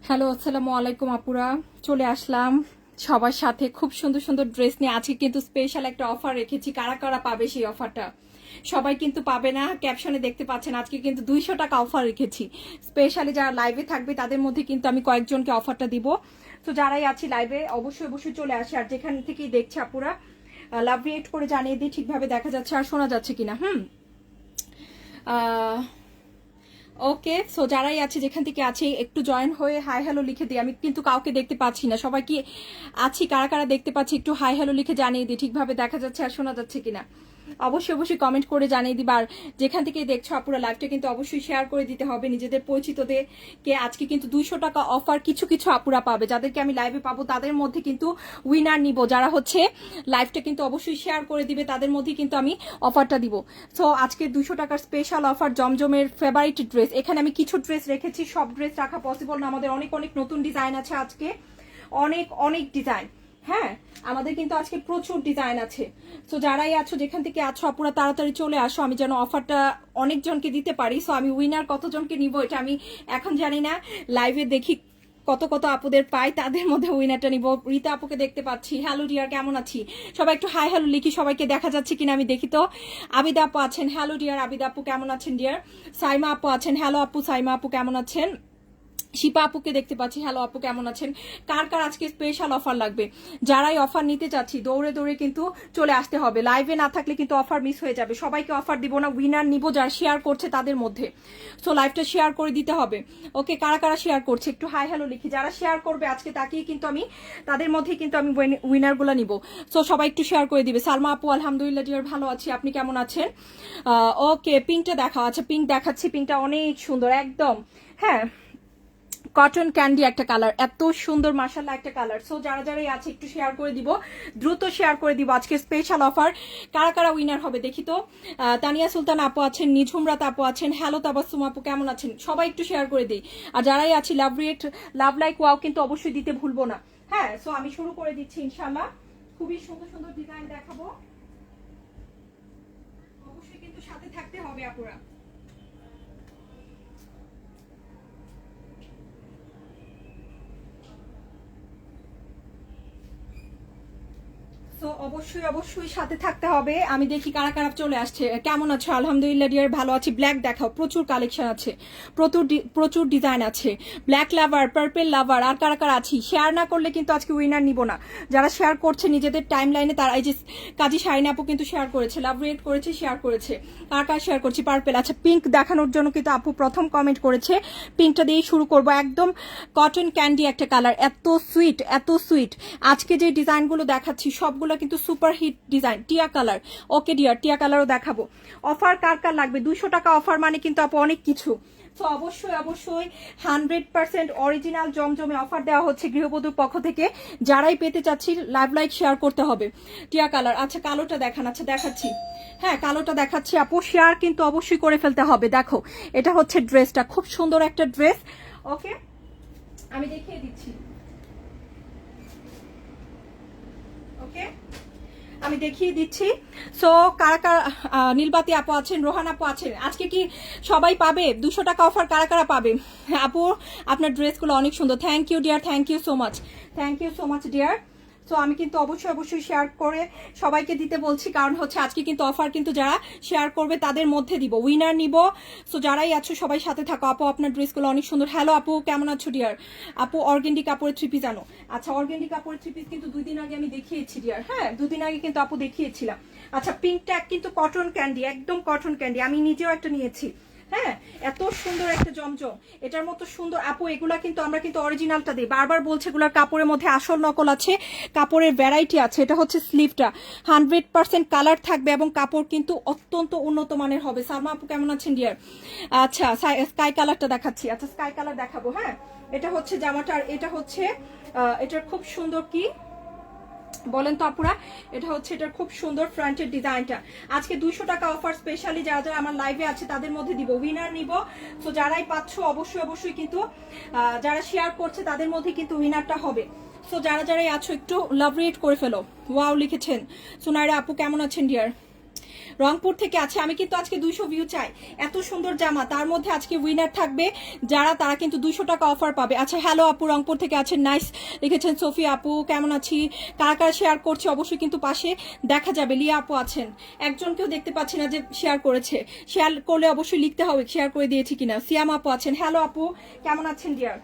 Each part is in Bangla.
হ্যালো, আসসালামু আলাইকুম আপুরা। চলে আসলাম সবার সাথে খুব সুন্দর সুন্দর ড্রেস নিয়ে। আজকে কিন্তু স্পেশাল একটা অফার রেখেছি, কারা কারা পাবে সেই অফারটা। সবাই কিন্তু পাবে না, ক্যাপশনে দেখতে পাচ্ছেন। আজকে কিন্তু 200 টাকা অফার রেখেছি। স্পেশালি যারা লাইভে থাকবে তাদের মধ্যে কিন্তু আমি কয়েকজনকে অফারটা দিব। তো যারাই আছি লাইভে অবশ্যই অবশ্যই চলে আসে। আর যেখান থেকেই দেখছে আপুরা লাভ রিয়েক্ট করে জানিয়ে দিই ঠিকভাবে দেখা যাচ্ছে আর শোনা যাচ্ছে কিনা। ওকে, সো যারাই আছে যেখান থেকে আছে একটু জয়েন হয়ে হাই হ্যালো লিখে দিই। আমি কিন্তু কাউকে দেখতে পাচ্ছি না, সবাই কি আছি কারা কারা দেখতে পাচ্ছি একটু হাই হ্যালো লিখে জানিয়ে দিই ঠিকভাবে দেখা যাচ্ছে আর শোনা যাচ্ছে কিনা। অবশ্যই অবশ্যই কমেন্ট করে জানিয়ে দিবা। আর যেখান থেকে দেখছো আপুরা লাইভটা কিন্তু অবশ্যই শেয়ার করে দিতে হবে নিজেদের পরিচিতদেরকে। আজকে কিন্তু 200 টাকা অফার কিছু কিছু আপুরা পাবে, যাদেরকে আমি লাইভে পাবো তাদের মধ্যে কিন্তু উইনার নিব। যারা হচ্ছে লাইভটা কিন্তু অবশ্যই শেয়ার করে দিবে তাদের মধ্যে কিন্তু আমি অফারটা দিব। সো আজকে 200 টাকার স্পেশাল অফার জমজমের ফেভারিট ড্রেস। এখানে আমি কিছু ড্রেস রেখেছি, সব ড্রেস রাখা পসিবল না, আমাদের অনেক অনেক নতুন ডিজাইন আছে আজকে, অনেক অনেক ডিজাইন। হ্যাঁ, আমাদের কিন্তু আজকে প্রচুর ডিজাইন আছে। তো যারাই আছো যেখান থেকে আছো আপুরা তাড়াতাড়ি চলে আসো, আমি যেন অফারটা অনেকজনকে দিতে পারি। সো আমি উইনার কতজনকে নিব এটা আমি এখন জানি না, লাইভে দেখি কত কত আপুদের পাই, তাদের মধ্যে উইনারটা নিব। রীতা আপুকে দেখতে পাচ্ছি, হ্যালো ডিয়ার কেমন আছি, সবাই একটু হাই হ্যালো লিখি, সবাইকে দেখা যাচ্ছে কিনা আমি দেখি তো। আবিদা আপু আছেন, হ্যালো ডিয়ার আবিদা আপু কেমন আছেন ডিয়ার। সাইমা আপু আছেন, হ্যালো আপু সাইমা আপু কেমন আছেন। শিপা আপুকে দেখতে পাচ্ছি, হ্যালো আপু কেমন আছেন। কার কার আজকে স্পেশাল অফার লাগবে, যারাই অফার নিতে চাচ্ছি দৌড়ে দৌড়ে কিন্তু চলে আসতে হবে। লাইভে না থাকলে কিন্তু অফার মিস হয়ে যাবে। সবাইকে অফার দিব না, উইনার নিব যারা শেয়ার করছে তাদের মধ্যে। সো লাইভটা শেয়ার করে দিতে হবে। ওকে, কারা কারা শেয়ার করছে একটু হাই হ্যালো লিখি। যারা শেয়ার করবে আজকে তাকেই কিন্তু আমি তাদের মধ্যে কিন্তু আমি উইনারগুলো নিব। সো সবাই একটু শেয়ার করে দিবে। সালমা আপু আলহামদুলিল্লাহ ডিয়ার ভালো আছি, আপনি কেমন আছেন। ওকে, পিঙ্কটা দেখা আচ্ছা, পিঙ্ক দেখাচ্ছি। পিঙ্কটা অনেক সুন্দর একদম। হ্যাঁ, কটন ক্যান্ডি একটা কালার, এত সুন্দর মাশাআল্লাহ একটা কালার। সো যারা যারাই আছে একটু শেয়ার করে দিব, দ্রুত শেয়ার করে দিব। আজকে স্পেশাল অফার, কারা কারা উইনার হবে দেখি তো। তানিয়া সুলতান আপু আছেন, নিঝুম রাত আপু আছেন, হ্যালো তাবাসসুম আপু কেমন আছেন, সবাই একটু শেয়ার করে দিই। আর যারাই আছি লাভ রিয়েক্ট লাভ লাইক ওয়াও কিন্তু অবশ্যই দিতে ভুলবো না। হ্যাঁ, সো আমি শুরু করে দিচ্ছি ইনশাআল্লাহ। খুবই সুন্দর সুন্দর ডিজাইন দেখাবো, অবশ্যই কিন্তু সাথে থাকতে হবে আপুরা। তো অবশ্যই অবশ্যই সাথে থাকতে হবে। আমি দেখি কারা কারা চলে আসছে। কেমন আছো, আলহামদুলিল্লাহ ডিয়ার ভালো আছি। ব্ল্যাক দেখাও, প্রচুর কালেকশন আছে, প্রচুর ডিজাইন আছে। ব্ল্যাক লাভার, পার্পল লাভার, আর কারা কারা আছি। শেয়ার না করলে কিন্তু আজকে উইনার নিব না। যারা শেয়ার করছে নিজেদের টাইম লাইনে তারা, এই যে কাজী শাহিনা আপু কিন্তু শেয়ার করেছে, লাভ রেট করেছে, শেয়ার করেছে। কার কার শেয়ার করছি পার্পল। আচ্ছা, পিঙ্ক দেখানোর জন্য কিন্তু আপু প্রথম কমেন্ট করেছে। পিঙ্কটা দিয়েই শুরু করবো। একদম কটন ক্যান্ডি একটা কালার, এত সুইট এত সুইট। আজকে যে ডিজাইনগুলো দেখাচ্ছি সবগুলো কিন্তু সুপার হিট ডিজাইন। টিয়া কালার, ওকে ডিয়ার টিয়া কালারও দেখাবো। অফার কার কার লাগবে, 200 টাকা অফার মানে কিন্তু আপু অনেক কিছু। তো অবশ্যই অবশ্যই 100% অরিজিনাল জমজমে অফার দেওয়া হচ্ছে গৃহবধূর পক্ষ থেকে। যারাই পেতে চাচ্ছি লাইভ লাইক শেয়ার করতে হবে। টিয়া কালার, আচ্ছা কালোটা দেখান। আচ্ছা দেখাচ্ছি, হ্যাঁ কালোটা দেখাচ্ছি আপু, শেয়ার কিন্তু অবশ্যই করে ফেলতে হবে। দেখো এটা হচ্ছে ড্রেসটা, খুব সুন্দর একটা ড্রেস। ওকে, আমি দেখিয়ে দিচ্ছি। ওকে, আমি দেখিয়ে দিচ্ছি। সো কারা কারা, নীলবাতি আপু আছেন, রোহান আপু আছেন, আজকে কি সবাই পাবে 200 টাকা অফার, কারা কারা পাবে। আপু আপনার ড্রেসগুলো অনেক সুন্দর, thank you dear, thank you so much, thank you so much dear. So আমি কিন্তু অবশ্যই অবশ্যই শেয়ার করে সবাইকে দিতে বলছি, কারণ হচ্ছে আজকে কিন্তু অফার কিন্তু যারা শেয়ার করবে তাদের মধ্যে দিব, উইনার নিব। সো যারাই আছো সবাই সাথে থাকো। আপু আপনার ড্রেসগুলো অনেক সুন্দর। হ্যালো আপু কেমন আছো ডিয়ার। আপু অর্গেন্ডি কাপড়ের থ্রি পিস আনো। আচ্ছা, অর্গেন্ডি কাপড়ের থ্রি পিস কিন্তু 2 দিন আগে আমি দেখিয়েছি ডিয়ার। হ্যাঁ, 2 দিন আগে কিন্তু আপু দেখিয়েছিলাম। আচ্ছা, পিঙ্কটা কিন্তু কটন ক্যান্ডি, একদম কটন ক্যান্ডি, আমি নিজেও একটা নিয়েছি। হ্যাঁ, এত সুন্দর একটা জমজম, এটার মতো সুন্দর আপু। এগুলা কিন্তু আমরা কিন্তু অরিজিনালটা দিই, বারবার বলছে এগুলার কাপড়ের মধ্যে আসল নকল আছে, কাপড়ের ভ্যারাইটি আছে। এটা হচ্ছে স্লিভটা, 100% কালার থাকবে এবং কাপড় কিন্তু অত্যন্ত উন্নত মানের হবে। সালমা আপু কেমন আছেন ডিয়ার। আচ্ছা, স্কাই কালারটা দেখাচ্ছি। আচ্ছা, স্কাই কালার দেখাবো। হ্যাঁ, এটা হচ্ছে জামাটা, আর এটা হচ্ছে এটার খুব সুন্দর কি বলেন তো আপুরা, এটা হচ্ছে এটার খুব সুন্দর ফ্রন্টের ডিজাইনটা। আজকে 200 টাকা অফার স্পেশালি যারা যারা আমার লাইভে আছে তাদের মধ্যে দিব, উইনার নিব। তো যারাই পাচ্ছ অবশ্যই অবশ্যই কিন্তু যারা শেয়ার করছে তাদের মধ্যে কিন্তু উইনারটা হবে। সো যারা যারাই আছো একটু লাভ রেট করে ফেলো। ওয়াও লিখেছেন সুনাইরা আপু কেমন আছেন ডিয়ার। রংপুর থেকে আছে। আমি কিন্তু আজকে 200 ভিউ চাই, এত সুন্দর জামা, তার মধ্যে আজকে উইনার থাকবে যারা, তারা কিন্তু 200 টাকা অফার পাবে। আচ্ছা হ্যালো আপু, রংপুর থেকে আছেন, নাইস লিখেছেন। সোফিয়া আপু কেমন আছি, কারা কারা শেয়ার করছে অবশ্যই কিন্তু পাশে দেখা যাবে। লিয়া আপু আছেন, একজনকেও দেখতে পাচ্ছি না যে শেয়ার করেছে, শেয়ার করলে অবশ্যই লিখতে হবে শেয়ার করে দিয়েছি কিনা। সিয়াম আপু আছেন, হ্যালো আপু কেমন আছেন ডিয়ার।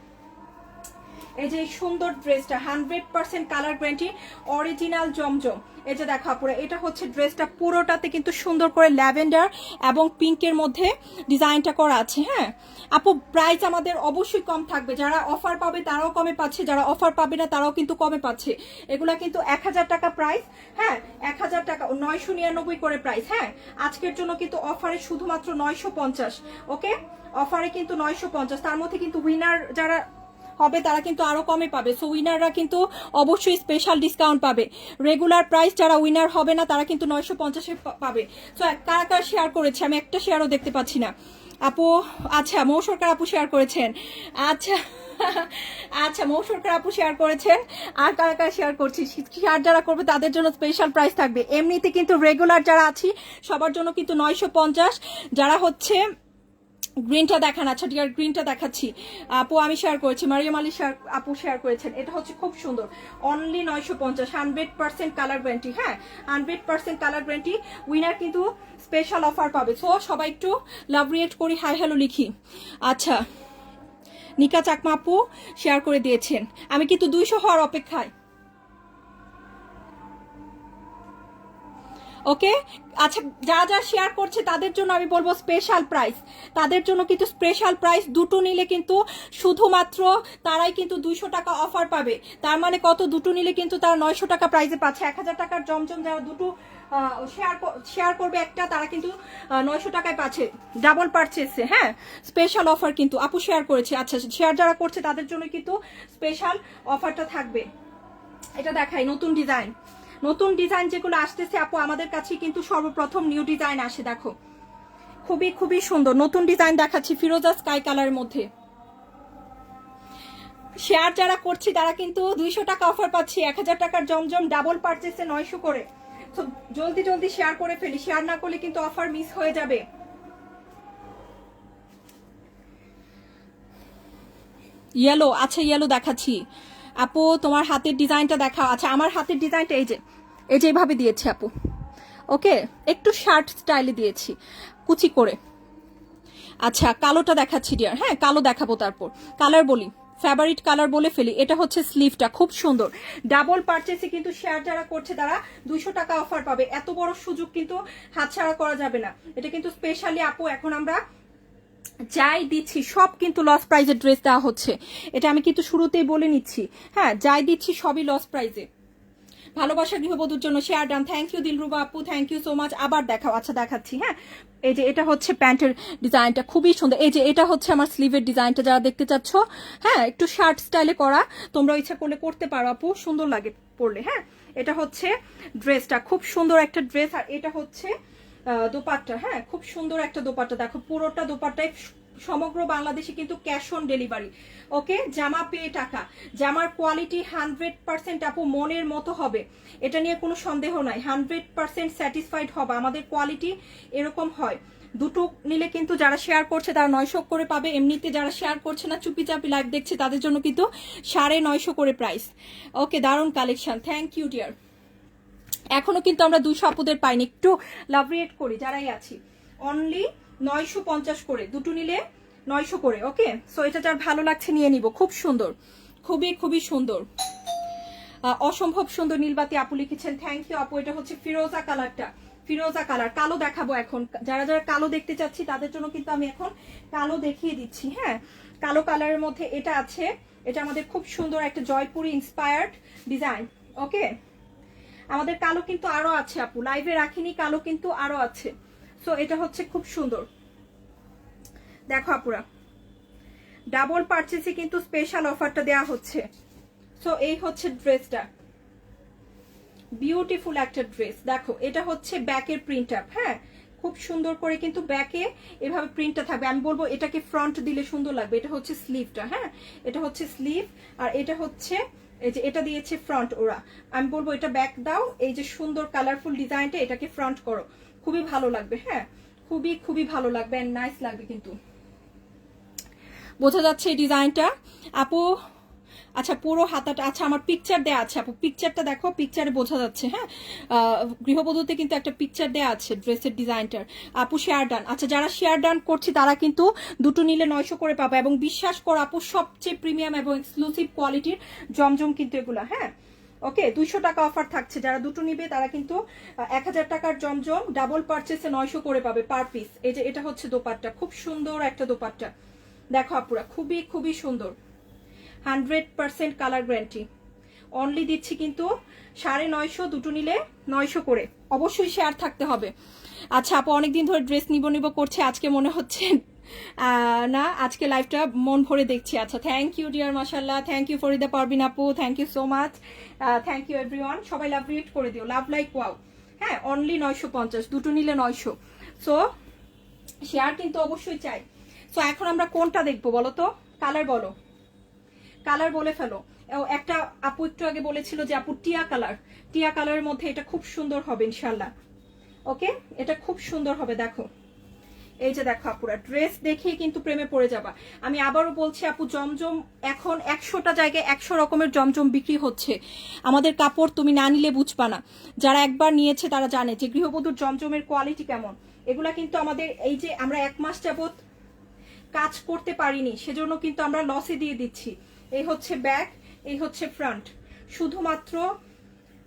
এই যে সুন্দর ড্রেসটা 100% কালার গ্যারান্টি, অরিজিনাল জমজম। এই যে দেখো আপুরা, এটা হচ্ছে ড্রেসটা পুরোটাতে কিন্তু সুন্দর করে ল্যাভেন্ডার এবং পিঙ্কের মধ্যে ডিজাইনটা করা আছে। হ্যাঁ আপু, প্রাইস আমাদের অবশ্যই কম থাকবে, যারা অফার পাবে তারাও কমে পাচ্ছে, যারা অফার পাবে না তারাও কিন্তু কমে পাচ্ছে। এগুলা কিন্তু 1000 টাকা প্রাইস, হ্যাঁ 1000 টাকা, 999 করে প্রাইস। হ্যাঁ আজকের জন্য কিন্তু অফারে শুধুমাত্র 950। ওকে, অফারে কিন্তু 950, তার মধ্যে কিন্তু উইনার যারা হবে তারা কিন্তু আরো কমে পাবে। সো উইনাররা কিন্তু অবশ্যই স্পেশাল ডিসকাউন্ট পাবে। রেগুলার প্রাইস যারা উইনার হবে না তারা কিন্তু 950-এ পাবে। সো কারা কারা শেয়ার করেছে, আমি একটা শেয়ারও দেখতে পাচ্ছি না আপু। আচ্ছা মৌসরকার আপু শেয়ার করেছেন, আচ্ছা আচ্ছা মৌসরকার আপু শেয়ার করেছেন। আর কারা কারা শেয়ার করছি, শেয়ার যারা করবে তাদের জন্য স্পেশাল প্রাইস থাকবে। এমনিতে কিন্তু রেগুলার যারা আছি সবার জন্য কিন্তু 950। যারা হচ্ছে গ্রিনটা দেখান, আচ্ছা ডিয়ার গ্রিনটা দেখাচ্ছি আপু, আমি শেয়ার করেছি, মারিয়াম আলী আপু শেয়ার করেছেন। এটা হচ্ছে খুব সুন্দর, অনলি 950, 100% কালার গ্যারান্টি। হ্যাঁ 100% কালার গ্যারান্টি, উইনার কিন্তু স্পেশাল অফার পাবে। সো সবাই একটু লাভ রিয়েক্ট করি, হাই হ্যালো লিখি। আচ্ছা নিকা চাকমা আপু শেয়ার করে দিয়েছেন, আমি কিন্তু 200 হওয়ার অপেক্ষায়। ওকে আচ্ছা, যারা যারা শেয়ার করছে তাদের জন্য আমি বলবো স্পেশাল প্রাইস, তাদের জন্য কিন্তু স্পেশাল প্রাইস। দুটো নিলে কিন্তু শুধুমাত্র তারাই কিন্তু 200 টাকা অফার পাবে। তার মানে কত, দুটো নিলে কিন্তু তারা 900 টাকা প্রাইসে পাচ্ছে। 1000 টাকার জমজম যারা দুটো শেয়ার করবে একটা, তারা কিন্তু 900 টাকায় পাচ্ছে ডাবল পারচেসে। হ্যাঁ স্পেশাল অফার কিন্তু আপু শেয়ার করেছে। আচ্ছা শেয়ার যারা করছে তাদের জন্য কিন্তু স্পেশাল অফারটা থাকবে। এটা দেখাই নতুন ডিজাইন, নতুন ডিজাইন যেগুলো আসতেছে আপু আমাদের কাছে কিন্তু সর্বপ্রথম নিউ ডিজাইন আসে। দেখো খুবই খুবই সুন্দর নতুন ডিজাইন দেখাচ্ছি ফিরোজা স্কাই কালারের মধ্যে। শেয়ার যারা করছি তারা কিন্তু 200 টাকা অফার পাচ্ছি, 1000 টাকার জমজম ডাবল পারচেসে 900 করে। তো জলদি জলদি শেয়ার করে ফেলি, শেয়ার না করলে কিন্তু অফার মিস হয়ে যাবে। ইয়েলো, আচ্ছা ইয়েলো দেখাচ্ছি আপু, তোমার হাতের ডিজাইনটা দেখাও। আচ্ছা আমার হাতের ডিজাইনটা এই যে এইভাবে দিয়েছি আপু। ওকে একটু শার্ট স্টাইলে দিয়েছি কুচি করে। আচ্ছা কালোটা দেখাচ্ছি ডিয়ার, হ্যাঁ কালো দেখাবো, তারপর কালার বলি, ফেভারিট কালার বলে ফেলি। এটা হচ্ছে স্লিভটা, খুব সুন্দর ডাবল পারচেসে কিন্তু শেয়ার যারা করছে তারা 200 টাকা অফার পাবে। এত বড় সুযোগ কিন্তু হাতছাড়া করা যাবে না। এটা কিন্তু স্পেশালি আপু এখন আমরা যাই দিচ্ছি সব কিন্তু লস প্রাইজের ড্রেস দেওয়া হচ্ছে, এটা আমি কিন্তু শুরুতেই বলে নিচ্ছি। হ্যাঁ যাই দিচ্ছি সবই লস প্রাইজে। ভালোবাসা গৃহবধূর জন্য share done, thank you Dilruba আপু, থ্যাংক ইউ সো মাচ। আবার দেখাও, আচ্ছা দেখাচ্ছি। হ্যাঁ এই যে এটা হচ্ছে প্যান্টের ডিজাইনটা খুবই সুন্দর। এই যে এটা হচ্ছে আমার স্লিভের ডিজাইনটা, যারা দেখতে চাচ্ছ হ্যাঁ একটু শার্ট স্টাইলে করা, তোমরা ইচ্ছা করলে করতে পারো আপু, সুন্দর লাগে পরলে। হ্যাঁ এটা হচ্ছে ড্রেসটা, খুব সুন্দর একটা ড্রেস। আর এটা হচ্ছে দোপাট্টা, হ্যাঁ খুব সুন্দর একটা দোপাট্টা। দেখো পুরোটা দোপাট্টায় সমগ্র বাংলাদেশে কিন্তু ক্যাশ অন ডেলিভারি। ওকে জামা পেয়ে টাকা, জামার কোয়ালিটি 100% আপু মনের মতো হবে, এটা নিয়ে কোনো সন্দেহ নাই। 100% স্যাটিসফাইড হবে, আমাদের কোয়ালিটি এরকম হয়। দুটো নিলে কিন্তু যারা শেয়ার করছে তারা 900 করে পাবে। এমনিতে যারা শেয়ার করছে না চুপি চাপি লাইভ দেখছে তাদের জন্য কিন্তু 950 করে প্রাইস। ওকে দারুণ কালেকশন, থ্যাংক ইউ ডিয়ার। এখনো কিন্তু আমরা 200 আপুদের পাইনি, একটু লাভ রিয়েট করি যারাই আছি। অনলি 950 করে, দুটো নিলে 900 করে। ওকে সো এটা যার ভালো লাগছে নিয়ে নিব, খুব সুন্দর, খুবই খুবই সুন্দর, অসম্ভব সুন্দর। নীলবাতি আপু লিখেছেন, থ্যাংক ইউ আপু। এটা হচ্ছে ফিরোজা কালারটা, ফিরোজা কালার। কালো দেখাবো এখন, যারা যারা কালো দেখতে চাচ্ছি তাদের জন্য কিন্তু আমি এখন কালো দেখিয়ে দিচ্ছি। হ্যাঁ কালো কালারের মধ্যে এটা আছে, এটা আমাদের খুব সুন্দর একটা জয়পুরি ইন্সপায়ার্ড ডিজাইন। ওকে আমাদের কালো কিন্তু আরো আছে আপু, লাইভে রাখিনি, কালো কিন্তু আরো আছে। সো এটা হচ্ছে খুব সুন্দর, দেখো আপুরা ডাবল পারচেসে কিন্তু স্পেশাল অফারটা দেয়া হচ্ছে। সো এই হচ্ছে ড্রেসটা, বিউটিফুল একটা ড্রেস। দেখো এটা হচ্ছে ব্যাকের প্রিন্ট আপ, হ্যাঁ খুব সুন্দর করে কিন্তু ব্যাকে এভাবে প্রিন্টটা থাকবে। আমি বলবো এটাকে ফ্রন্ট দিলে সুন্দর লাগবে। এটা হচ্ছে স্লিভটা, হ্যাঁ এটা হচ্ছে স্লিভ, আর এটা হচ্ছে এই যে এটা দিয়েছে ফ্রন্ট ওরা। আমি বলবো এটা ব্যাক দাও, এই যে সুন্দর কালারফুল ডিজাইনটা এটাকে ফ্রন্ট করো, খুবই ভালো লাগবে। হ্যাঁ, খুবই খুবই ভালো লাগবে, এন্ড নাইস লাগবে কিন্তু। বোঝা যাচ্ছে এই ডিজাইনটা আপু? আচ্ছা, পুরো হাতাটা, আচ্ছা আমার পিকচার দেয়া আছে আপু, পিকচারটা দেখো, পিকচারে বোঝা যাচ্ছে। হ্যাঁ, গৃহবধূতে কিন্তু একটা পিকচার দেয়া আছে ড্রেসের ডিজাইনটার। আপু শেয়ার ডান, আচ্ছা যারা শেয়ার ডান করছি তারা কিন্তু দুটো নিলে 900 করে পাবে, এবং বিশ্বাস করো আপু সবচেয়ে প্রিমিয়াম এবং এক্সক্লুসিভ কোয়ালিটির জমজম কিন্তু এগুলো। হ্যাঁ, ওকে, 200 টাকা অফার থাকছে, যারা দুটো নিবে তারা কিন্তু 1000 টাকার জমজম ডাবল পারচেসে 900 করে পাবে পার পিস। এই যে এটা হচ্ছে দোপাট্টা, খুব সুন্দর একটা দোপাট্টা, দেখো আপুরা, খুবই খুবই সুন্দর, 100% কালার গ্যারান্টি। অনলি দিচ্ছি কিন্তু 950, দুটো নিলে 900 করে। অবশ্যই শেয়ার থাকতে হবে। আচ্ছা আপু, অনেকদিন ধরে ড্রেস নিব করছে, আজকে মনে হচ্ছে না, আজকে লাইভটা মন ভরে দেখছি। আচ্ছা, থ্যাংক ইউ ডিয়ার, মাশাল্লাহ, থ্যাংক ইউ ফরিদা পারবিন আপু, thank you so much, thank you everyone. সবাই লাভ রিয়েক্ট করে দিও, লাভ লাইক ওয়াও। হ্যাঁ, অনলি 950, দুটো নিলে 900। সো শেয়ার কিন্তু অবশ্যই চাই। সো এখন আমরা কোনটা দেখবো বলো তো? কালার বলো, কালার বলে ফেলো। একটা আপু একটু আগে বলেছিল যে আপু টিয়া কালার, টিয়া কালারের মধ্যে এটা খুব সুন্দর হবে ইনশাল্লাহ। ওকে, এটা খুব সুন্দর হবে, দেখো এই যে দেখো আপুরা, ড্রেস দেখেই কিন্তু প্রেমে পড়ে যাবা। আমি আবারও বলছি আপু, জমজম এখন 100টা জায়গায় 100 রকমের জমজম বিক্রি হচ্ছে। আমাদের কাপড় তুমি না নিলে বুঝবা না, যারা একবার নিয়েছে তারা জানে যে গৃহবধূর জমজমের কোয়ালিটি কেমন। এগুলা কিন্তু আমাদের, এই যে আমরা 1 মাস যাবত কাজ করতে পারিনি, সেজন্য কিন্তু আমরা লসে দিয়ে দিচ্ছি। এই হচ্ছে ব্যাক, এই হচ্ছে ফ্রন্ট, শুধুমাত্র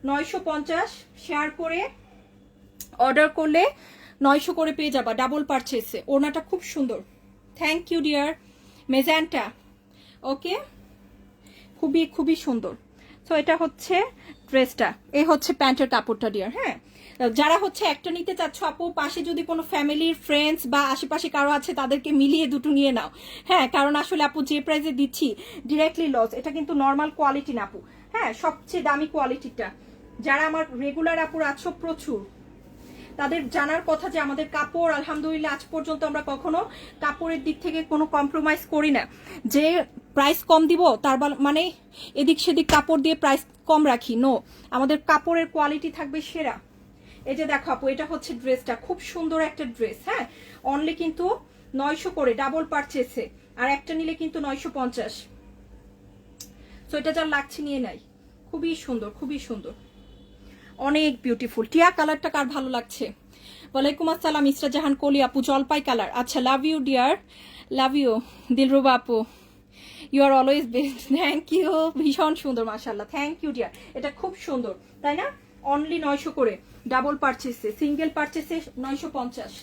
950 শেয়ার করে অর্ডার করলে 900 করে পেয়ে যাবা ডাবল পারচেসে। ওনাটা খুব সুন্দর, থ্যাংক ইউ ডিয়ার মেজান্টা। ওকে, খুবই খুবই সুন্দর। তো এটা হচ্ছে ড্রেসটা, এই হচ্ছে প্যান্টের কাপড়টা ডিয়ার। হ্যাঁ, যারা হচ্ছে একটা নিতে চাচ্ছ আপু, পাশে যদি কোনো ফ্যামিলির ফ্রেন্ডস বা আশেপাশে কারো আছে তাদেরকে মিলিয়ে দুটো নিয়ে নাও। হ্যাঁ, কারণ আসলে আপু যে প্রাইসে দিচ্ছি ডিরেক্টলি লস, এটা কিন্তু নর্মাল কোয়ালিটি না আপু। হ্যাঁ, সবচেয়ে দামি কোয়ালিটিটা। যারা আমার রেগুলার আপুর আছো প্রচুর, তাদের জানার কথা যে আমাদের কাপড় আলহামদুলিল্লাহ আজ পর্যন্ত আমরা কখনো কাপড়ের দিক থেকে কোনো কম্প্রোমাইজ করি না। যে প্রাইস কম দিব তার মানে এদিক সেদিক কাপড় দিয়ে প্রাইস কম রাখি, নো, আমাদের কাপড়ের কোয়ালিটি থাকবে সেরা। এই যে দেখো আপু, এটা হচ্ছে ড্রেসটা, খুব সুন্দর একটা ড্রেস। হ্যাঁ, অনলি কিন্তু 900 করে ডাবল পারচেসে, আর একটা নিলে কিন্তু 950। তো এটা যা লাগছে নিয়ে নাই, খুবই সুন্দর, খুবই সুন্দর, অনেক বিউটিফুল। টিয়া কালারটা কার ভালো লাগছে? ওয়ালাইকুম আসসালাম ইসরা জাহান কলি আপু, জলপাই কালার। আচ্ছা, love you dear, love you Dilruba আপু, you are always best, thank you, ভীষণ সুন্দর মাশাল্লাহ, থ্যাংক ইউ ডিয়ার। এটা খুব সুন্দর, তাই না? অনলি 900 করে ডাবল পারচেসে, সিঙ্গেল পারচেসে 950।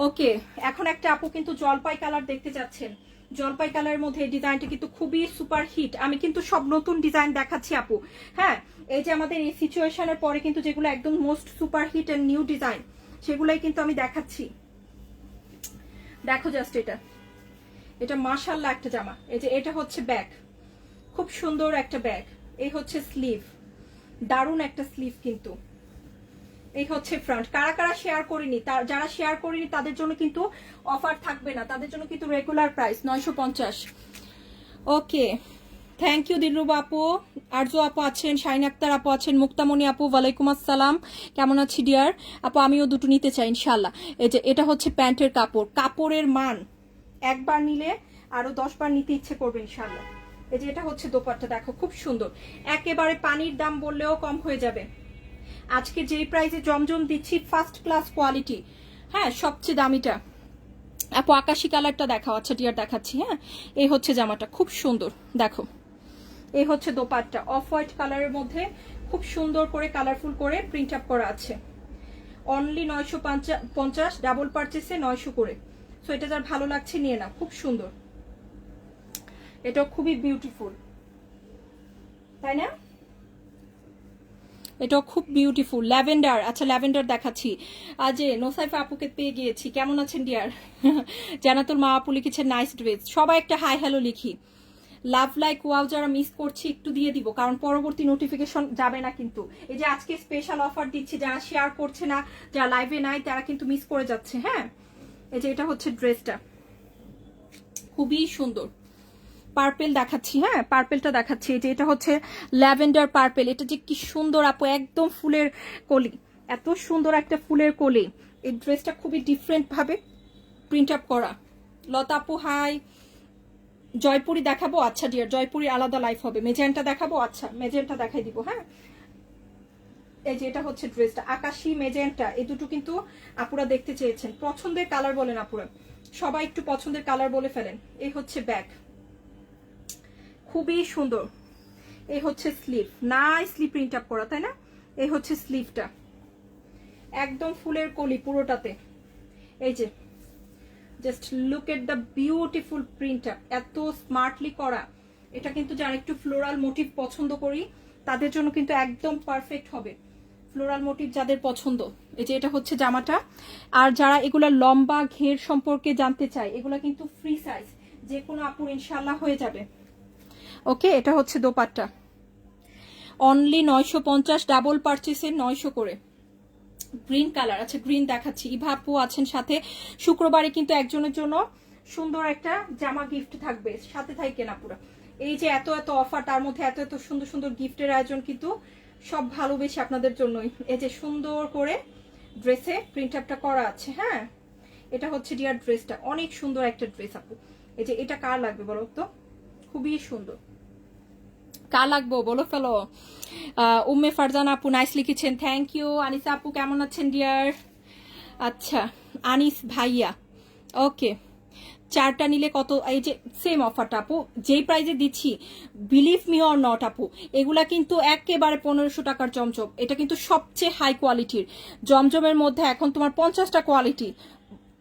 ওকে, এখন একটা আপু কিন্তু জলপাই কালার দেখতে যাচ্ছেন। জলপাই কালারের মধ্যে এই ডিজাইনটা কিন্তু খুবই সুপার হিট। আমি কিন্তু সব নতুন ডিজাইন দেখাচ্ছি আপু। হ্যাঁ, এই যে আমাদের এই সিচুয়েশনের পরে কিন্তু যেগুলো একদম most super hit and new design, সেগুলাই কিন্তু আমি দেখাচ্ছি। দেখো জাস্ট এটা, এটা মাশাআল্লাহ একটা জামা। এই যে এটা হচ্ছে ব্যাক, খুব সুন্দর একটা ব্যাক। এই হচ্ছে স্লিভ, দারুণ একটা স্লিভ কিন্তু। এই হচ্ছে ফ্রন্ট। কারা কারা শেয়ার করিনি, যারা শেয়ার করিনি তাদের জন্য কিন্তু অফার থাকবে না, তাদের জন্য কিন্তু regular price 950। Okay, thank you Dilruba আপু, আরজু আপু আছেন, শাইন আক্তার আপু আছেন, মুক্তামণি আপু, ওয়ালাইকুম আসসালাম, কেমন আছি ডিয়ার? আপু আমিও দুটো নিতে চাই ইনশাল্লাহ। এই যে এটা হচ্ছে প্যান্টের কাপড়, কাপড়ের মান একবার নিলে আরো 10 বার নিতে ইচ্ছে করবে ইনশাল্লাহ। এই যে এটা হচ্ছে দোপাট্টা, দেখো খুব সুন্দর, একেবারে পানির দাম বললেও কম হয়ে যাবে। আজকে যেই প্রাইসে জমজম দিচ্ছি, ফার্স্ট ক্লাস কোয়ালিটি। হ্যাঁ, সবচেয়ে দামিটা। আপু আকাশি কালারটা দেখাও। আচ্ছা ডিয়ার দেখাচ্ছি। হ্যাঁ, এই হচ্ছে জামাটা, খুব সুন্দর, দেখো এই হচ্ছে দোপাট্টা, অফ হোয়াইট কালারের মধ্যে খুব সুন্দর করে কালারফুল করে প্রিন্ট আপ করা আছে। অনলি 950, ডাবল পারচেসে 900 করে। সো এটা যার ভালো লাগছে নিয়ে নাও, খুব সুন্দর, এটা খুবই বিউটিফুল, তাই না? এটা খুব বিউটিফুল, ল্যাভেন্ডার। আচ্ছা ল্যাভেন্ডার দেখাচ্ছি। আজ নোসাইফা আপুকে পেয়ে গিয়েছি, কেমন আছেন ডিয়ার? জানাতুল মা আপু লিখেছেন নাইস ড্রেস। সবাই একটা হাই হ্যালো লিখি, লাভ লাইক ওয়াও যারা মিস করছি একটু দিয়ে দিব, কারণ পরবর্তী নোটিফিকেশন যাবে না কিন্তু। এই যে আজকে স্পেশাল অফার দিচ্ছি, যারা শেয়ার করছে না, যারা লাইভে নাই, তারা কিন্তু মিস করে যাচ্ছে। হ্যাঁ, এই যে এটা হচ্ছে ড্রেসটা, খুবই সুন্দর, পার্পেল দেখাচ্ছি। হ্যাঁ, পার্পেলটা দেখাচ্ছি। এই যে এটা হচ্ছে ল্যাভেন্ডার পার্পেল, এটা যে কি সুন্দর আপু, একদম ফুলের কলি। এত সুন্দর একটা ফুলের কলি। এই ড্রেসটা খুবই ডিফারেন্ট ভাবে প্রিন্ট আপ করা। লতা আপু হাই। জয়পুরি দেখাবো? আচ্ছা ডিয়ার, জয়পুরি আলাদা লাইফ হবে। মেজেন্টা দেখাবো? আচ্ছা মেজেন্টা দেখাই দিব। হ্যাঁ, এই যে এটা হচ্ছে ড্রেসটা, আকাশি মেজেন্টা, এই দুটো কিন্তু আপুরা দেখতে চেয়েছেন। পছন্দের কালার বলেন আপুরা, সবাই একটু পছন্দের কালার বলে ফেলেন। এই হচ্ছে ব্যাক, খুবই সুন্দর। এই হচ্ছে স্লিভ, নাইসলি প্রিন্ট আপ করা, তাই না? এই হচ্ছে স্লিভটা, একদম ফুলের কলি পুরোটাতে। এই যে just look at the beautiful print up, এত স্মার্টলি করা। এটা কিন্তু যারা একটু ফ্লোরাল মোটিভ পছন্দ করি তাদের জন্য কিন্তু একদম পারফেক্ট হবে। ফ্লোরাল মোটিভ যাদের পছন্দ, এই যে এটা হচ্ছে জামাটা। আর যারা এগুলা লম্বা ঘের সম্পর্কে জানতে চায়, এগুলা কিন্তু ফ্রি সাইজ, যে কোনো আপুর ইনশাল্লাহ হয়ে যাবে। ওকে, এটা হচ্ছে দোপাট্টা, অনলি 950, ডাবল পারচেসে 900 করে। গ্রিন কালার, আচ্ছা গ্রিন দেখাচ্ছি। ইভা আপু আছেন সাথে। শুক্রবারে কিন্তু একজনের জন্য সুন্দর একটা জামা গিফট থাকবে, সাথে থাকেন আপুরা। এই যে এত এত অফার, তার মধ্যে এত এত সুন্দর সুন্দর গিফটের আয়োজন কিন্তু সব ভালোবেসে আপনাদের জন্যই। এই যে সুন্দর করে ড্রেসে প্রিন্ট আপটা করা আছে। হ্যাঁ, এটা হচ্ছে ডিয়ার ড্রেসটা, অনেক সুন্দর একটা ড্রেস আপু। এই যে এটা কার লাগবে বলো তো, খুবই সুন্দর। কার লাগবো বলো ফেলো। উম্মে ফারজানা আপু নাইস লিখেছেন, থ্যাংক ইউ। আনিসা আপু কেমন আছেন ডিয়ার? আচ্ছা আনিস ভাইয়া, ওকে। চারটা নিলে কত? এই যে সেম অফারটা আপু, যেই প্রাইজে দিচ্ছি, বিলিভ মি অর নট আপু, এগুলা কিন্তু একেবারে 1500 টাকার জমজম। এটা কিন্তু সবচেয়ে হাই কোয়ালিটির জমজমের মধ্যে। এখন তোমার 50টা কোয়ালিটি,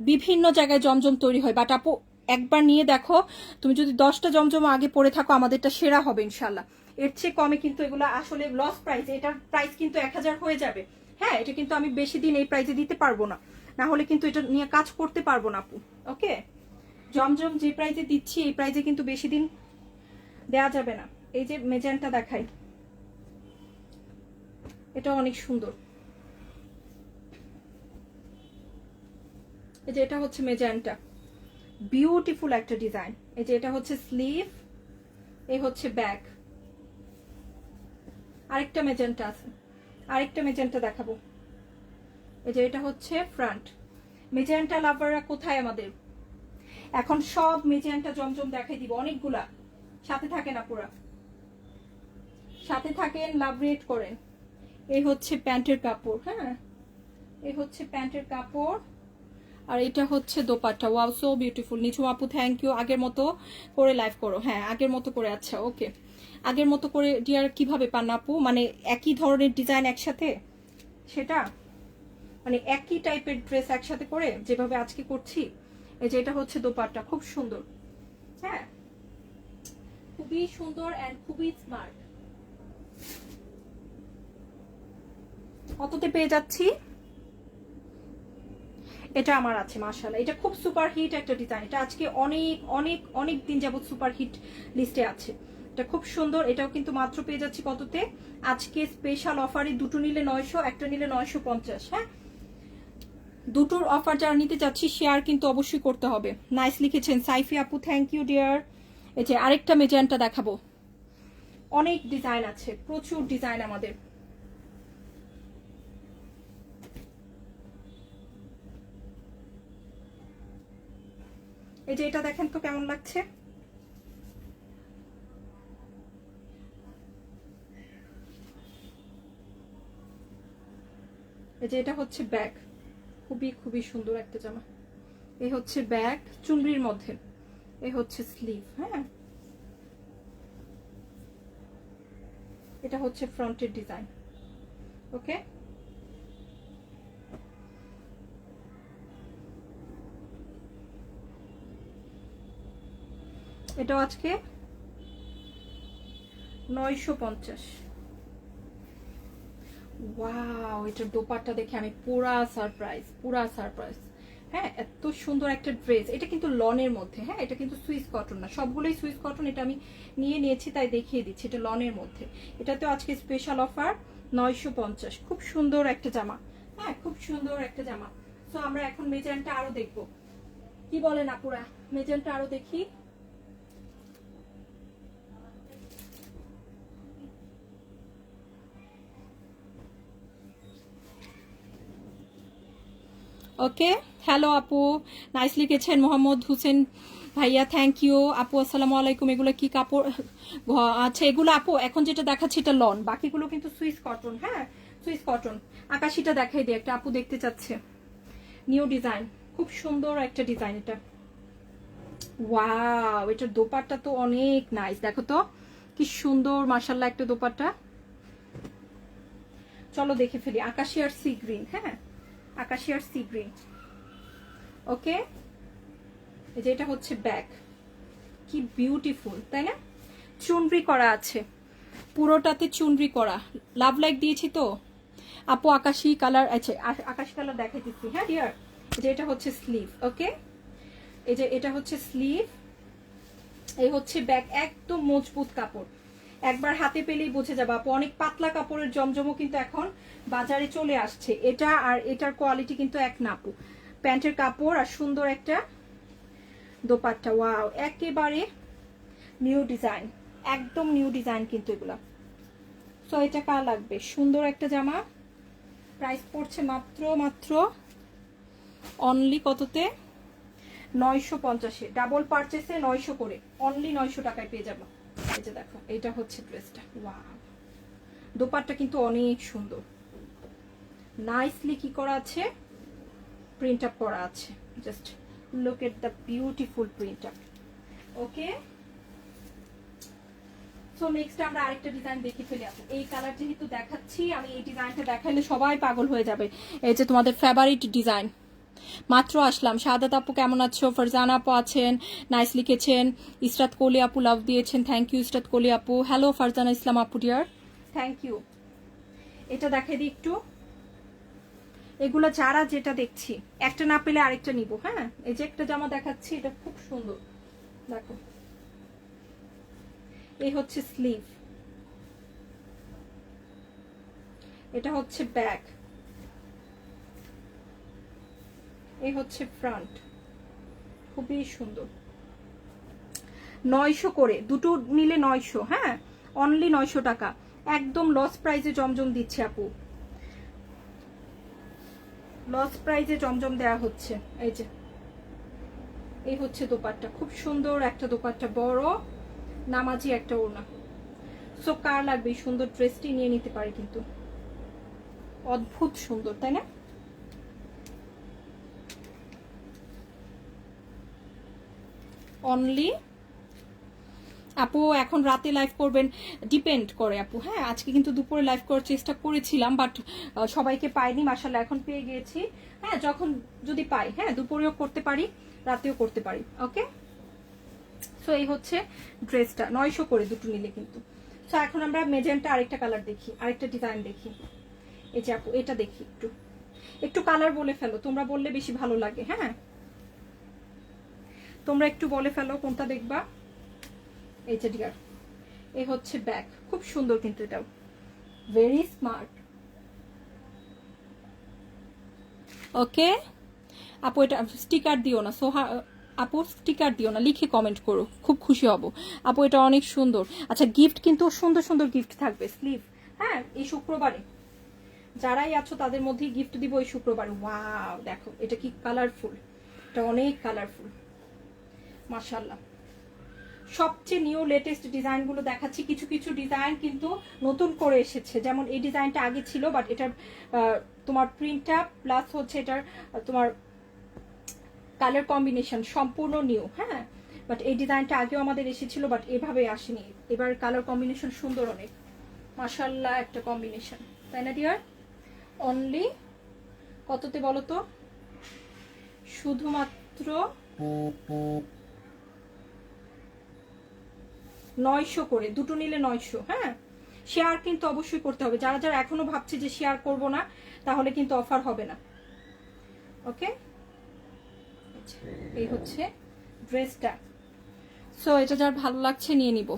বিভিন্ন জায়গায় জমজম তৈরি হয়, বাট আপু একবার নিয়ে দেখো, তুমি যদি 10টা জমজম আগে পরে থাকো, আমাদেরটা সেরা হবে ইনশাল্লাহ। এর চেয়ে কমে কিন্তু এগুলো আসলে লস প্রাইস, এটার প্রাইস কিন্তু 1000 হয়ে যাবে। হ্যাঁ, এটা কিন্তু আমি বেশি দিন এই প্রাইসে দিতে পারবো না, না হলে কিন্তু এটা নিয়ে কাজ করতে পারবো না আপু। ওকে, জমজম যে প্রাইসে দিচ্ছি এই প্রাইসে কিন্তু বেশি দিন দেয়া যাবে না। এই যে মেজেন্টা দেখাই, এটা অনেক সুন্দর। এই যে এটা হচ্ছে মেজেন্টা, বিউটিফুল একটা ডিজাইন। এই যে এটা হচ্ছে স্লিভ, এই হচ্ছে ব্যাক। আরেকটা মেজেন্টা আছে, আরেকটা মেজেন্টা দেখাবো। এই যে এটা হচ্ছে ফ্রন্ট। মেজেন্টা লাভাররা কোথায় আমাদের? এখন সব মেজেন্টা জমজম দেখাই দিব অনেকগুলা, সাথে থাকেন আপুরা, সাথে থাকেন, লাভ রেট করেন। এই হচ্ছে প্যান্টের কাপড়। হ্যাঁ, এই হচ্ছে প্যান্টের কাপড়, আর এটা হচ্ছে দোপাট্টা। Wow, so beautiful. নিচু আপু থ্যাংক ইউ। আগের মতো করে লাইভ করো। হ্যাঁ, আগের মতো করে। আচ্ছা ওকে, আগের মতো করে ডিয়ার কিভাবে পান আপু? মানে একই ধরনের ডিজাইন একসাথে, সেটা মানে একই টাইপের ড্রেস একসাথে করে যেভাবে আজকে করছি। এই যে এটা হচ্ছে দোপাট্টা, খুব সুন্দর। হ্যাঁ, খুবই সুন্দর এন্ড খুবই স্মার্ট। কততে পেয়ে যাচ্ছি? এটা আমার আছে মাশাআল্লাহ, এটা খুব সুপার হিট একটা ডিজাইন। এটা আজকে অনেক অনেক অনেক দিন যাবত সুপার হিট লিস্টে আছে। এটা খুব সুন্দর। এটাও কিন্তু মাত্র পেয়ে যাচ্ছি কততে? আজকে স্পেশাল অফারে দুটো নিলে 900, একটা নিলে 950। হ্যাঁ, দুটোর অফার যারা নিতে চাচ্ছি শেয়ার কিন্তু অবশ্যই করতে হবে। নাইস লিখেছেন সাইফি আপু, থ্যাংক ইউ ডিয়ার। এই যে আরেকটা মেজেন্টা দেখাবো, অনেক ডিজাইন আছে, প্রচুর ডিজাইন আমাদের। এই যে এটা দেখেন তো কেমন লাগছে। এই যে এটা হচ্ছে ব্যাগ, খুবই খুবই সুন্দর একটা জামা। এই হচ্ছে ব্যাগ চুনরির মধ্যে, এই হচ্ছে স্লিভ। হ্যাঁ, এটা হচ্ছে ফ্রন্টের ডিজাইন। ওকে, এটাও আজকে 950। ওয়াও, এটার দোপাট্টা দেখে আমি পুরা সারপ্রাইজ, পুরা সারপ্রাইজ। হ্যাঁ, এত সুন্দর একটা ড্রেস। এটা কিন্তু লনের মধ্যে। হ্যাঁ, এটা কিন্তু সুইস কটন না, সবগুলোই সুইস কটন। এটা আমি নিয়ে নিয়েছি তাই দেখিয়ে দিচ্ছি, এটা লনের মধ্যে। এটাতেও আজকে স্পেশাল অফার 950। খুব সুন্দর একটা জামা। হ্যাঁ, খুব সুন্দর একটা জামা। তো আমরা এখন মেজেন্টা আরো দেখবো, কি বলেন আপুরা? মেজেন্টা আরো দেখি। ওকে, হ্যালো আপু, নাইস লিখেছেন মোহাম্মদ হোসেন ভাইয়া, থ্যাংক ইউ আপু। আসসালামু আলাইকুম। এগুলো কি কাপড়? আচ্ছা, এগুলো আপু এখন যেটা দেখাচ্ছি এটা লন, বাকিগুলো কিন্তু সুইস কটন। হ্যাঁ, সুইস কটন। আকাশিটা দেখাই দিই, একটা আপু দেখতে চাচ্ছে, নিউ ডিজাইন, খুব সুন্দর একটা ডিজাইন এটা। ওয়াও, এটার দোপাট্টা তো অনেক নাইস, দেখো তো কি সুন্দর মাশাআল্লাহ একটা দোপাট্টা। চলো দেখে ফেলি, আকাশি আর সি গ্রিন। হ্যাঁ, আকাশি আর সি গ্রিন। ওকে, এই যে এটা হচ্ছে ব্যাক, কি বিউটিফুল তাই না? চুনরি করা আছে, পুরোটাতে চুনরি করা, লাভ লাইক দিয়েছি তো আপু। আকাশি কালার আছে, আকাশি কালার দেখাই দিচ্ছি। হ্যাঁ ডিয়ার, যে এটা হচ্ছে স্লিভ। ওকে, এই যে এটা হচ্ছে স্লিভ, এই হচ্ছে ব্যাক, একদম মজবুত কাপড়, একবার হাতে পেলেই বুঝে যাবে আপু। অনেক পাতলা কাপড়ের জমজমও কিন্তু এখন বাজারে চলে আসছে। এটা আর এটার কোয়ালিটি কিন্তু এক না আপু। প্যান্টের কাপড় আর সুন্দর একটা দোপাট্টা, ওয়াও, একেবারে নিউ ডিজাইন, একদম নিউ ডিজাইন কিন্তু এগুলা। সো এটা কার লাগবে? সুন্দর একটা জামা, প্রাইস পড়ছে মাত্র মাত্র অনলি কততে? 950, ডাবল পারচেসে 900 করে, অনলি 900 টাকায় পেয়ে যাবো। এই যে দেখো, এটা হচ্ছে ড্রেসটা, ওয়াও, দোপাট্টা কিন্তু অনেক সুন্দর, নাইসলি কি করা আছে, প্রিন্ট আপ করা আছে। Just look at the beautiful print up. Okay, so next আমরা আরেকটা ডিজাইন দেখে ফেলে আসবো। এই কালার যেহেতু দেখাচ্ছি আমি, এই ডিজাইনটা দেখাইলে সবাই পাগল হয়ে যাবে। এই যে তোমাদের ফেভারিট ডিজাইন, মাত্র আসলাম। শাহাদাত আপু কেমন আছো? ফারজানা আপু আছেন, নাইস লিখেছেন। ইসরাত কোলি আপু লাভ দিয়েছেন, থ্যাংক ইউ ইসরাত কোলি আপু। হ্যালো ফারজানা ইসলাম আপু ডিয়ার, থ্যাংক ইউ। এটা দেখাই দিই একটু, এগুলো যারা যেটা দেখছি, একটা না পেলে আরেকটা নিব। হ্যাঁ, এই যে একটা জামা দেখাচ্ছি, এটা খুব সুন্দর, দেখো, এই হচ্ছে স্লিভ, এটা হচ্ছে ব্যাক, এই হচ্ছে ফ্রন্ট, খুবই সুন্দর। 900 করে দুটো নিলে 900। হ্যাঁ, অনলি 900 টাকা, একদম লস প্রাইসে জমজম দিচ্ছে আপু, লস প্রাইসে জমজম দেয়া হচ্ছে। এই যে এই হচ্ছে দোপাট্টা, খুব সুন্দর একটা দোপাট্টা, বড় নামাজি একটা ওড়না। সো কার লাগবে এই সুন্দর ড্রেসটি নিয়ে নিতে পারে, কিন্তু অদ্ভুত সুন্দর তাই না? অনলি আপু এখন রাতে লাইভ করবেন, ডিপেন্ড করে আপু। হ্যাঁ, আজকে কিন্তু দুপুরে লাইভ করার চেষ্টা করেছিলাম, বাট সবাইকে পাইনি, মাশাআল্লাহ এখন পেয়ে গিয়েছি। হ্যাঁ, যখন যদি পাই, হ্যাঁ, দুপুরেও করতে পারি, রাতেও করতে পারি। ওকে, সো এই হচ্ছে ড্রেসটা, 900 করে দুটো নিলে কিন্তু। সো এখন আমরা মেজেন্টা আরেকটা কালার দেখি, আরেকটা ডিজাইন দেখি। এই যে আপু এটা দেখি, একটু একটু কালার বলে ফেলো, তোমরা বললে বেশি ভালো লাগে। হ্যাঁ, তোমরা একটু বলে ফেলো কোনটা দেখবা। এই যে ডিয়ার, এই হচ্ছে ব্যাক, খুব সুন্দর কিন্তু এটাও, ভেরি স্মার্ট। ওকে আপু, এটা স্টিকার দিও না, সোহা আপু স্টিকার দিও না, লিখে কমেন্ট করো, খুব খুশি হব আপু। এটা অনেক সুন্দর। আচ্ছা, গিফট কিন্তু সুন্দর সুন্দর গিফট থাকবে, স্লিভ। হ্যাঁ, এই শুক্রবারে যারাই আছো তাদের মধ্যেই গিফট দিব এই শুক্রবারে। ওয়াও, দেখো এটা কি কালারফুল, এটা অনেক কালারফুল মাশাআল্লাহ। সবচেয়ে নিউ লেটেস্ট ডিজাইনগুলো দেখাচ্ছি, কিছু কিছু ডিজাইন কিন্তু নতুন করে এসেছে, যেমন এই ডিজাইনটা আগে ছিল, বাট এটার তোমার প্রিন্টটা প্লাস হচ্ছে এটার তোমার কালার কম্বিনেশন সম্পূর্ণ নিউ। হ্যাঁ, বাট এই ডিজাইনটা আগেও আমাদের এসেছিল, বাট এভাবে আসেনি। এবার কালার কম্বিনেশন সুন্দর অনেক, মাশাআল্লাহ একটা কম্বিনেশন, তাই না ডিয়ার? অনলি কততে বলো তো? শুধুমাত্র 900 করে দুটো নিলে 900। হ্যাঁ, শেয়ার কিন্তু অবশ্যই করতে হবে, যারা যারা এখনো ভাবছে যে শেয়ার করব না, তাহলে কিন্তু অফার হবে না। ওকে, এই হচ্ছে ড্রেসটা। সো এটা যার ভালো লাগছে নিয়ে নিব।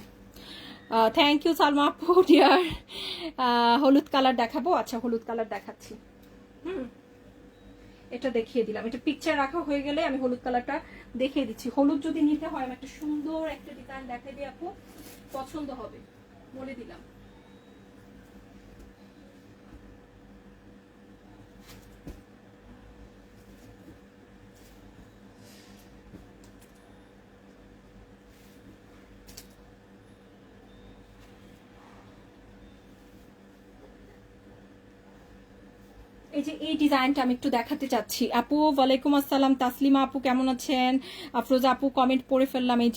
থ্যাংক ইউ সালমা আপু ডিয়ার। হলুদ কালার দেখাবো? আচ্ছা, হলুদ কালার দেখাচ্ছি। এটা দেখিয়ে দিলাম, এটা পিকচার রাখা হয়ে গেলে আমি হলুদ কালারটা দেখিয়ে দিচ্ছি। হলুদ যদি নিতে হয় আমি একটা সুন্দর একটা ডিজাইন দেখাই দিই আপু, পছন্দ হবে বলে দিলাম। এই যে এই ডিজাইনটা আমি একটু দেখাতে চাচ্ছি। আপু ওয়ালাইকুম আসসালাম, তাসলিমা আপু কেমন আছেন? আফরোজা আপু কমেন্ট পড়ে ফেললাম। এই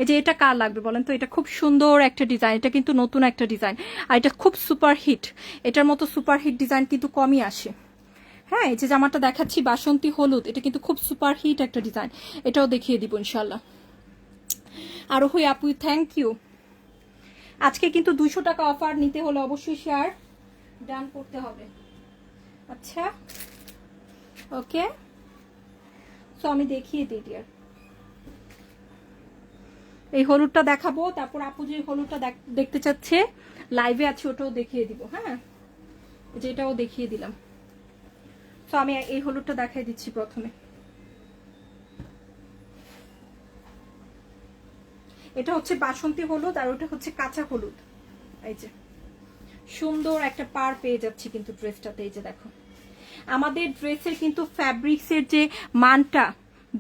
যে এটা কার লাগবে বলেন তো? এটা খুব সুন্দর একটা ডিজাইন, এটা কিন্তু নতুন একটা ডিজাইন, আর এটা খুব সুপার হিট। এটার মতো সুপার হিট ডিজাইন কিন্তু কমই আসে। হ্যাঁ, এই যে জামাটা দেখাচ্ছি বাসন্তী হলুদ, এটা কিন্তু খুব সুপার হিট একটা ডিজাইন, এটাও দেখিয়ে দিব ইনশাল্লাহ। আরো হই আপু থ্যাংক ইউ। আজকে কিন্তু 200 টাকা অফার নিতে হলে অবশ্যই শেয়ার ডান করতে হবে। আচ্ছা ওকে, সো আমি দেখিয়ে দিই ডিয়ার। এই হলুদটা দেখাবো, তারপর আপু যে হলুদটা দেখতে চাচ্ছে লাইভে আছে ওটাও দেখিয়ে দিব। হ্যাঁ, যেটাও দেখিয়ে দিলাম। তো আমি এই হলুদটা দেখাই দিচ্ছি প্রথমে। এটা হচ্ছে বাসন্তী হলুদ আর ওটা হচ্ছে কাঁচা হলুদ। এই যে সুন্দর একটা পার পেয়ে যাচ্ছি কিন্তু ড্রেসটাতে। এই যে দেখো আমাদের ড্রেসের কিন্তু ফ্যাব্রিক্সের যে মানটা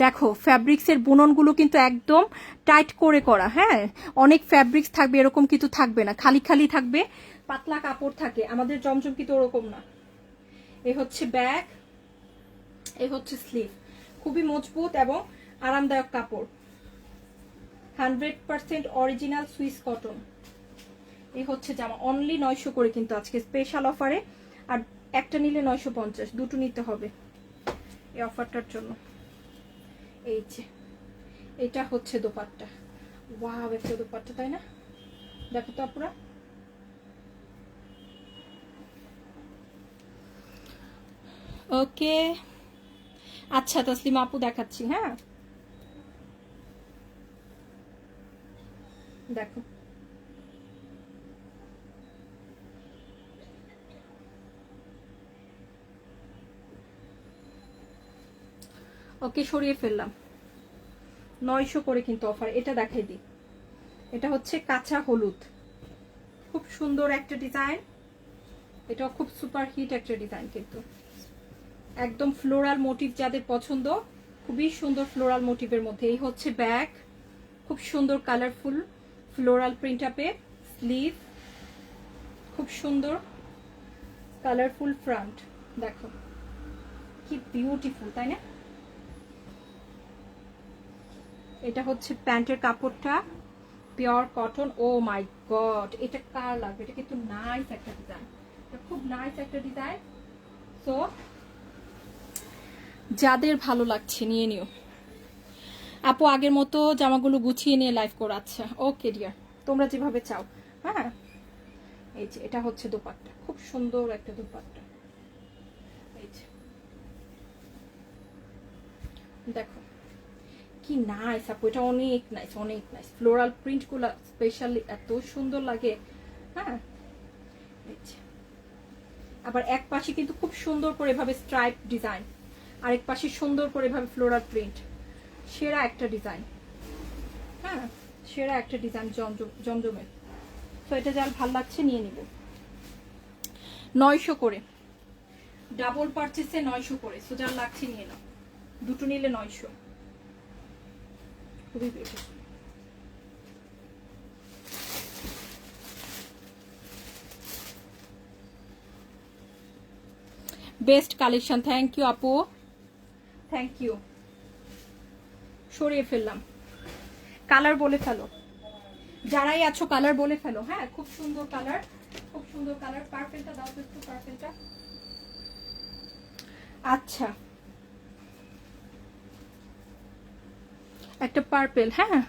দেখো, ফ্যাব্রিক্সের বুননগুলো কিন্তু একদম টাইট করে করা। হ্যাঁ, অনেক ফ্যাব্রিক্স থাকবে এরকম কিন্তু থাকবে না, খালি খালি থাকবে, পাতলা কাপড় থাকে। আমাদের জমজম কিন্তু ওরকম না। এই হচ্ছে ব্যাক, এই হচ্ছে স্লিভ, খুবই মজবুত এবং আরামদায়ক কাপড়, 100% অরিজিনাল সুইস কটন। এই হচ্ছে জামা, অনলি 900 করে কিন্তু আজকে স্পেশাল অফারে। আর একটা নিলে 950, দুটো নিতে হবে এই অফারটার জন্য। এই যে এটা হচ্ছে দোপাট্টা, ওয়াও একটা দোপাট্টা, তাই না? দেখো তো আপুরা, ওকে। আচ্ছা তাসলিমা আপু দেখাচ্ছি। হ্যাঁ দেখো, ওকে সরিয়ে ফেললাম। 900 করে কিন্তু অফার। এটা দেখাই দিই, এটা হচ্ছে কাঁচা হলুদ, খুব সুন্দর একটা ডিজাইন, এটাও খুব সুপার হিট একটা ডিজাইন কিন্তু একদম ফ্লোরাল মোটিভ যাদের পছন্দ, খুবই সুন্দর ফ্লোরাল মোটিভের মধ্যে। এই হচ্ছে ব্যাক, খুব সুন্দর কালারফুল ফ্লোরাল প্রিন্ট আপে স্লিভ, খুব সুন্দর কালারফুল ফ্রন্ট। দেখো কি বিউটিফুল, তাই না? এটা হচ্ছে প্যান্টের কাপড়টা, পিওর কটন। ও মাই গড, এটা কার লাগবে? এটা কিন্তু নাইস একটা ডিজাইন, এটা খুব নাইস একটা ডিজাইন। সো যাদের ভালো লাগছে নিয়ে নিও। আপু আগের মতো জামাগুলো গুছিয়ে নিয়ে লাইভ করো। আচ্ছা ওকে ডিয়ার, তোমরা যেভাবে চাও। হ্যাঁ, এই যে এটা হচ্ছে দোপাট্টা, খুব সুন্দর একটা দোপাট্টা। এই যে দেখো কি নাইস আপু, এটা অনেক নাইস, অনেক নাইস। ফ্লোরাল প্রিন্ট গুলো স্পেশালি এত সুন্দর লাগে। হ্যাঁ, আবার এক পাশে কিন্তু খুব সুন্দর করে এভাবে স্ট্রাইপ ডিজাইন, আরেক পাশে সুন্দর করে এভাবে ফ্লোরাল প্রিন্ট। সেরা একটা ডিজাইন। হ্যাঁ, সেরা একটা ডিজাইন জমজমের। তো এটা যার ভাল লাগছে নিয়ে নিব। 900 করে, ডাবল পারচেসে 900 করে। সো যার লাগছে নিয়ে নাও, দুটো নিলে 900। খুবই beautiful. Best collection, thank you আপু, থ্যাংক ইউ। সরিয়ে ফেললাম, কালার বলে ফেলো, যারাই আছো কালার বলে ফেলো। হ্যাঁ, খুব সুন্দর কালার, খুব সুন্দর কালার। পার্পেলটা দাও তো একটু, পার্পেলটা। আচ্ছা একটা পার্পেল। হ্যাঁ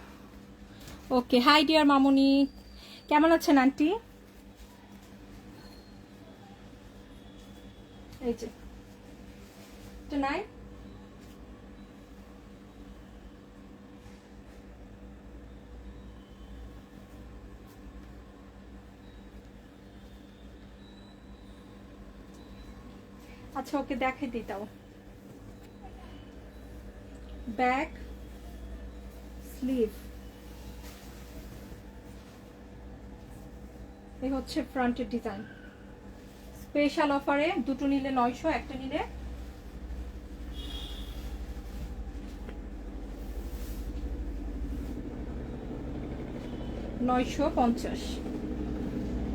ওকে, হাই ডিয়ার মামুনি, কেমন আছেন আন্টি? এই যে এটা নাই, আচ্ছা ওকে দেখাই দিই তাও। ব্যাক, স্লিভ, এই হচ্ছে ফ্রন্টের ডিজাইন। স্পেশাল অফারে দুটো নিলে 900, একটা নিলে 950।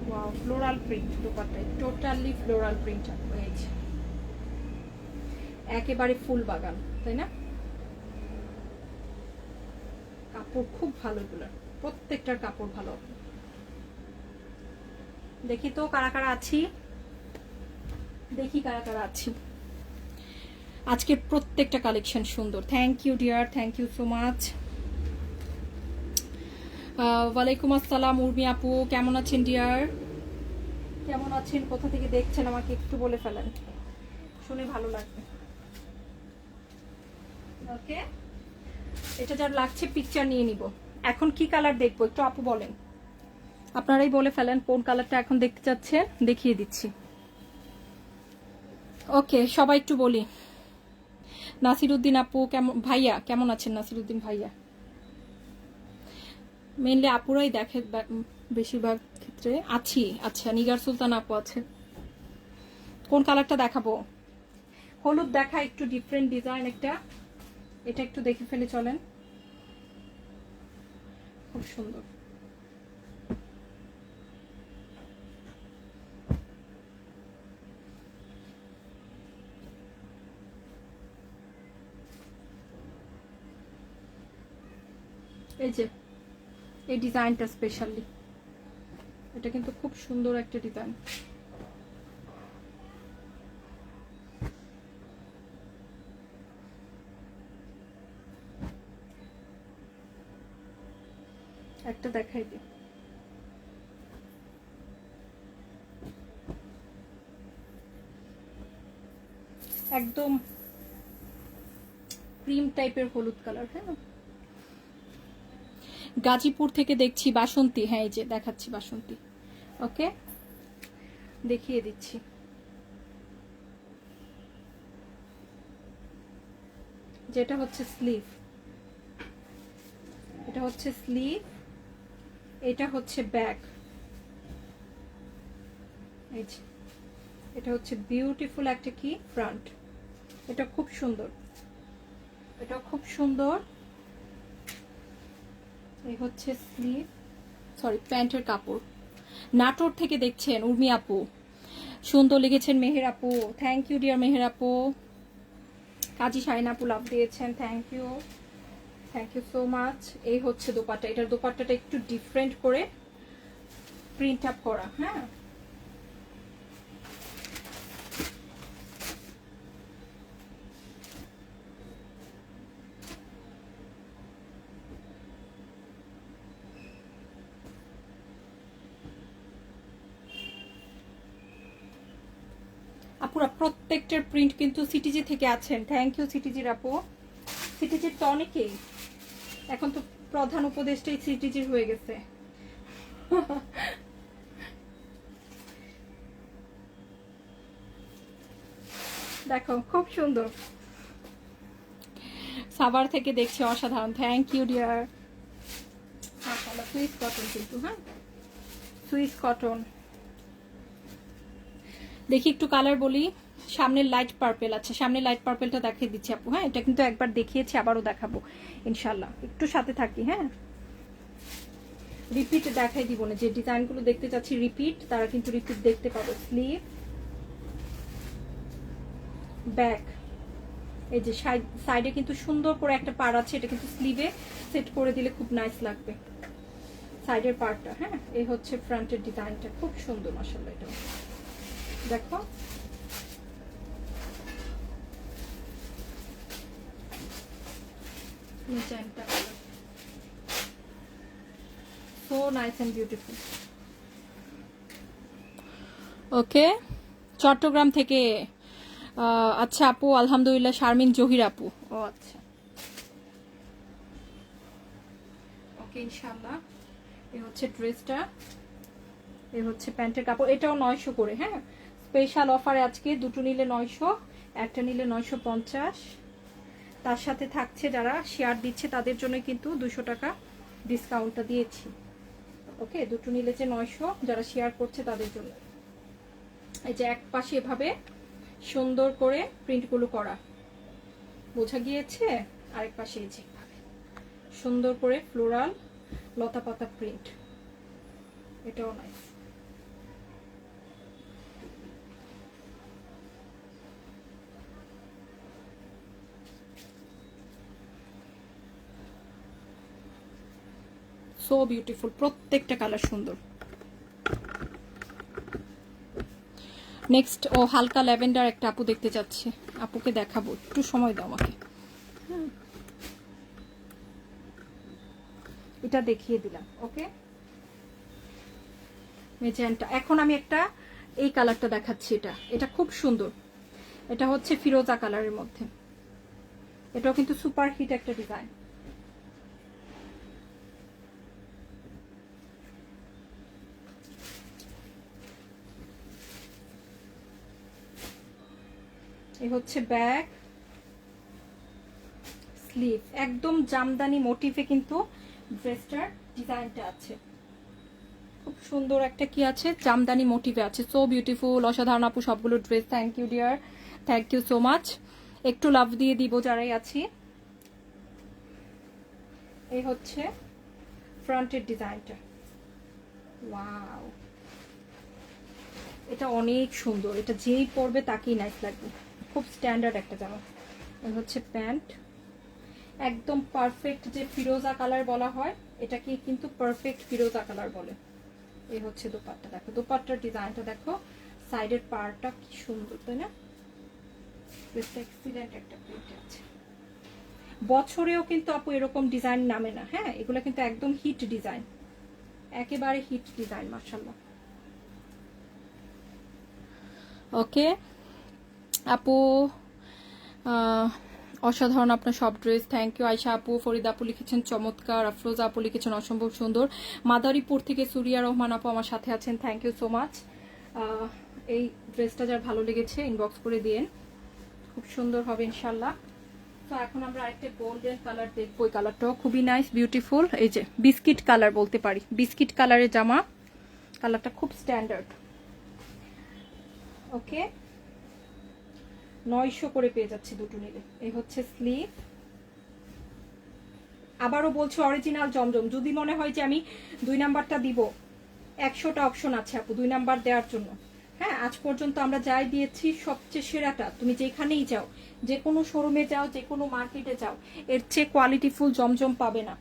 ওয়াও, ফ্লোরাল প্রিন্ট দোপাট্টায়, টোটালি ফ্লোরাল প্রিন্ট হয়েছে। একেবারে ফুল বাগান, তাই না? কাপড় খুব ভালো, এগুলোর প্রত্যেকটার কাপড় ভালো। দেখি তো কারা কারা আছি, দেখি কারা কারা আছি। আজকে প্রত্যেকটা কালেকশন সুন্দর। Thank you dear, thank you so much. ওয়ালাইকুম আসসালাম উর্মি আপু, কেমন আছেন ডিয়ার? কেমন আছেন, কোথা থেকে দেখছেন আমাকে একটু বলে ফেলেন, শুনে ভালো লাগবে। ওকে, এটা যার লাগছে পিকচার নিয়ে নিব। এখন কি কালার দেখবো একটু আপু বলেন, আপনারাই বলে ফেলেন কোন কালারটা এখন দেখতে চাচ্ছেন, দেখিয়ে দিচ্ছি। ওকে, সবাই একটু বলি। নাসিরউদ্দিন আপু কেমন, ভাইয়া কেমন আছেন? নাসিরউদ্দিন ভাইয়া, মেইনলি আপুরাই দেখে বেশিরভাগ ক্ষেত্রে। আছি, আচ্ছা নিগার সুলতান আপু আছে। কোন কালারটা দেখাবো? হলুদ দেখা, একটু ডিফারেন্ট ডিজাইন একটা, এটা একটু দেখে ফেলে চলেন, খুব সুন্দর। এই যে এই ডিজাইনটা স্পেশালি, এটা কিন্তু খুব সুন্দর একটা ডিজাইন। একটা দেখাই দিই, একদম ক্রিম টাইপের হলুদ কালার। হ্যাঁ, গাজীপুর থেকে দেখছি বাসন্তী। হ্যাঁ এই যে দেখাচ্ছি বাসন্তী। ওকে, দেখিয়ে দিচ্ছি। যেটা হচ্ছে স্লিভ, এটা হচ্ছে স্লিভ, এটা হচ্ছে ব্যাক। এই যে এটা হচ্ছে বিউটিফুল একটা কি ফ্রন্ট, এটা খুব সুন্দর, এটা খুব সুন্দর। এই হচ্ছে স্লিভ, সরি প্যান্টের কাপড়। নাটোর থেকে দেখছেন উর্মি আপু, সুন্দর লিখেছেন মেহের আপু, থ্যাংক ইউ ডিয়ার মেহের আপু। কাজী শাহিন আপু লাভ দিয়েছেন, thank you, thank you so much. এই হচ্ছে দোপাট্টা, এটার দোপাট্টাটা একটু ডিফারেন্ট করে প্রিন্ট আপ করা। হ্যাঁ, আপুরা প্রত্যেকটার প্রিন্ট কিন্তু সিটিজি থেকে আছেন, থ্যাংক ইউ সিটিজির আপু। সিটিজির তো অনেকেই, এখন তো প্রধান উপদেষ্টাই সিটিজির হয়ে গেছে। দেখো খুব সুন্দর, সাভার থেকে দেখছি, অসাধারণ, thank you dear. Swiss cotton কিন্তু, হ্যাঁ সুইস কটন। দেখি একটু কালার বলি। সামনে লাইট পার্পেল আছে, সামনে লাইট পার্পেলটা দেখিয়ে দিচ্ছি আপু। হ্যাঁ, এটা কিন্তু একবার দেখিয়েছি, আবারও দেখাবো ইনশাল্লাহ, একটু সাথে থাকি। হ্যাঁ, রিপিট দেখাই দিব না, যে ডিজাইনগুলো দেখতে চাচ্ছি রিপিট, তারা কিন্তু রিপিট দেখতে পাবো। স্লিভ, ব্যাক, এই যে সাইডে কিন্তু সুন্দর করে একটা পার আছে, এটা কিন্তু স্লিভে সেট করে দিলে খুব নাইস লাগবে সাইডের পার্টটা। হ্যাঁ, এই হচ্ছে ফ্রন্টের ডিজাইনটা, খুব সুন্দর মাশাআল্লাহ। এটা দেখো, ডিজাইনটা সো নাইস এন্ড বিউটিফুল। ওকে, চট্টগ্রাম থেকে আচ্ছা আপু, আলহামদুলিল্লাহ শারমিন জহির আপু। ও আচ্ছা, ওকে ইনশাআল্লাহ। এই হচ্ছে ড্রেসটা, এই হচ্ছে প্যান্টের কাপড়, এটাও 900 করে। হ্যাঁ, স্পেশাল অফারে আজকে দুটো নিলে 900, একটা নিলে 950। তার সাথে থাকছে যারা শেয়ার দিচ্ছে তাদের জন্য কিন্তু 200 টাকা ডিসকাউন্টটা দিয়েছি। ওকে, দুটো নিলে যে 900, যারা শেয়ার করছে তাদের জন্য। এই যে এক পাশে এভাবে সুন্দর করে প্রিন্টগুলো করা, বোঝা গিয়েছে? আরেক পাশে এই যে সুন্দর করে ফ্লোরাল লতা পাতা প্রিন্ট, এটাও নাইস। সো বিউটিফুল, প্রত্যেকটা কালার সুন্দর। নেক্সট ও হালকা ল্যাভেন্ডার একটা আপু দেখতে যাচ্ছে, আপুকে দেখাবো, একটু সময় দাও আমাকে। এটা দেখিয়ে দিলাম। ওকে, মেজেন্টা। এখন আমি একটা এই কালারটা দেখাচ্ছি, এটা খুব সুন্দর। এটা হচ্ছে ফিরোজা কালারের মধ্যে, এটাও কিন্তু সুপার হিট একটা ডিজাইন। এই হচ্ছে ব্যাক, স্লিভ, একদম জামদানি মোটিভে কিন্তু ড্রেসটার ডিজাইনটা আছে। খুব সুন্দর একটা কি আছে, জামদানি মোটিভে আছে। সো বিউটিফুল, অসাধারণ আপু সবগুলো dress. Thank you dear, thank you so much. একটু লাভ দিয়ে দিব যারাই আছি। এই হচ্ছে ফ্রন্টের ডিজাইনটা, ওয়াও, এটা অনেক সুন্দর, এটা যেই পরবে তাকেই নাইস লাগবে, খুব স্ট্যান্ডার্ড একটা জামা। এই হচ্ছে প্যান্ট, একদম পারফেক্ট যে ফিরোজা কালার বলা হয়, এটাকে কিন্তু পারফেক্ট ফিরোজা কালার বলে। এই হচ্ছে দোপাট্টা, দেখো দোপাট্টার ডিজাইনটা দেখো, সাইডের পাড়টা কি সুন্দর, তাই না? এক্সিলেন্ট একটা প্রিন্ট আছে। বছরেও কিন্তু আপু এরকম ডিজাইন নামে না, হ্যাঁ, এগুলো কিন্তু একদম হিট ডিজাইন, একেবারে হিট ডিজাইন, মাশাআল্লাহ। ওকে আপু, অসাধারণ আপনার সব ড্রেস, থ্যাংক ইউ। আয়শা আপু, ফরিদা আপু লিখেছেন চমৎকার, আফরোজা আপু লিখেছেন অসম্ভব সুন্দর, মাদারীপুর থেকে সুরিয়া রহমান আপু আমার সাথে আছেন, থ্যাংক ইউ সো মাচ। এই ড্রেসটা যার ভালো লেগেছে ইনবক্স করে দিন, খুব সুন্দর হবে ইনশাল্লাহ। তো এখন আমরা আরেকটা গোল্ডেন কালার দেখবো, এই কালারটাও খুবই নাইস বিউটিফুল। এই যে বিস্কিট কালার বলতে পারি, বিস্কিট কালারের জামা, কালারটা খুব স্ট্যান্ডার্ড। ওকে, 900 করে পেয়ে যাচ্ছি দুটো নিলে। এই হচ্ছে স্লিভ, আবারও বলছি অরিজিনাল জমজম। যদি মনে হয় যে আমি 2 নাম্বারটা দিব, 100টা অপশন আছে আপু 2 নাম্বার দেওয়ার জন্য। হ্যাঁ, আজ পর্যন্ত আমরা যাই দিয়েছি সবচেয়ে সেরাটা। তুমি যেখানেই যাও, যে কোনো শোরুমে যাও, যে কোনো মার্কেটে যাও, এর চেয়ে কোয়ালিটিফুল জমজম পাবে না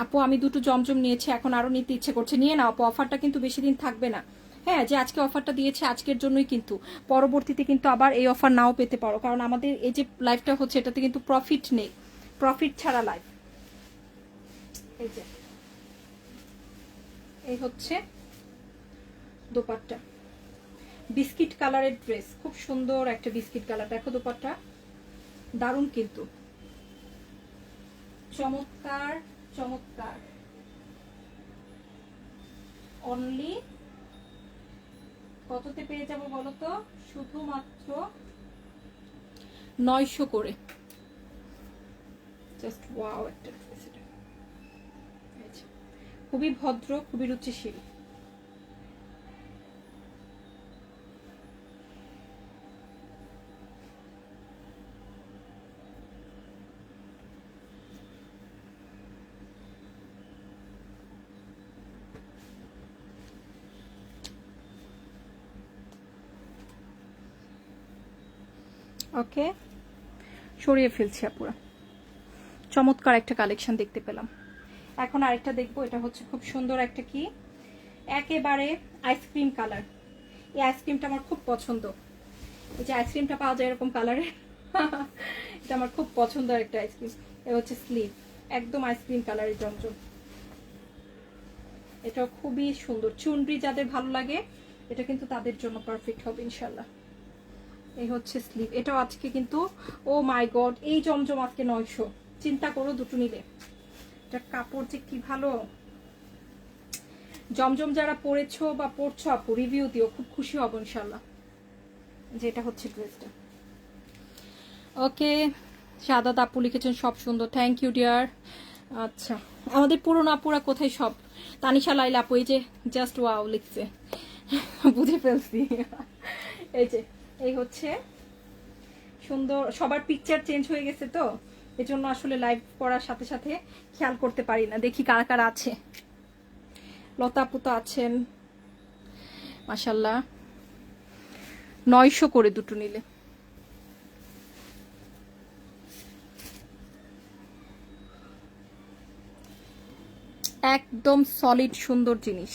আপু। আমি দুটো জমজম নিয়েছি, এখন আরো নিতে ইচ্ছে করছে, নিয়ে নাও আপু, অফারটা কিন্তু বেশি দিন থাকবে না। হ্যাঁ, যে আজকে অফারটা দিয়েছে আজকের জন্যই, কিন্তু পরবর্তীতে কিন্তু আবার এই অফার নাও পেতে পারো, কারণ আমাদের এই যে লাইফটা হচ্ছে এটাতে কিন্তু প্রফিট নেই, প্রফিট ছাড়া লাইফ। এই যে এই হচ্ছে দোপাট্টা, বিস্কিট কালারের ড্রেস, খুব সুন্দর একটা বিস্কিট কালার, দেখো দোপাট্টা দারুণ কিন্তু, চমৎকার চমৎকার। অনলি কততে পেয়ে যাবো বলো তো? শুধুমাত্র 900 করে। জাস্ট ওয়াও একটা ড্রেস, এটা খুবই ভদ্র, খুবই রুচিশীল। ওকে, সরিয়ে ফেলছি আপুরা, চমৎকার একটা কালেকশন দেখতে পেলাম। এখন আরেকটা দেখবো, এটা হচ্ছে খুব সুন্দর একটা কি, একেবারে আইসক্রিম কালার। এই আইসক্রিমটা আমার খুব পছন্দ, এই যে আইসক্রিমটা পাওয়া যায় এরকম কালারের এটা আমার খুব পছন্দের একটা আইসক্রিম। এ হচ্ছে স্লিভ, একদম আইসক্রিম কালারের জমজম, এটা খুবই সুন্দর। চুনরি যাদের ভালো লাগে এটা কিন্তু তাদের জন্য পারফেক্ট হবে ইনশাল্লাহ। এই হচ্ছে স্লিভ, এটাও আজকে কিন্তু, ও মাই গড, এই জমজম আজকে 900, চিন্তা করো দুটো নিলে। এটা কাপড় যে কি ভালো, জমজম যারা পরেছো বা পরছো আপু রিভিউ দিও, খুব খুশি হব ইনশাল্লাহ। যেটা হচ্ছে ড্রেসটা। ওকে, সাদাত আপু লিখেছেন সব সুন্দর, থ্যাংক ইউ ডিয়ার। আচ্ছা, আমাদের পুরনো আপুরা কোথায় সব? তানিশা লাইলা আপু এই যে জাস্ট ওয়াও লিখছে, বুঝে ফেলছি। এই যে এই হচ্ছে সুন্দর, সবার পিকচার চেঞ্জ হয়ে গেছে তো এজন্য আসলে লাইভ করার সাথে সাথে খেয়াল করতে পারি না। দেখি কারা কারা আছে। লতা আপু তো আছেন, মাশাল্লাহ। 900 করে দুটো নিলে। একদম সলিড সুন্দর জিনিস।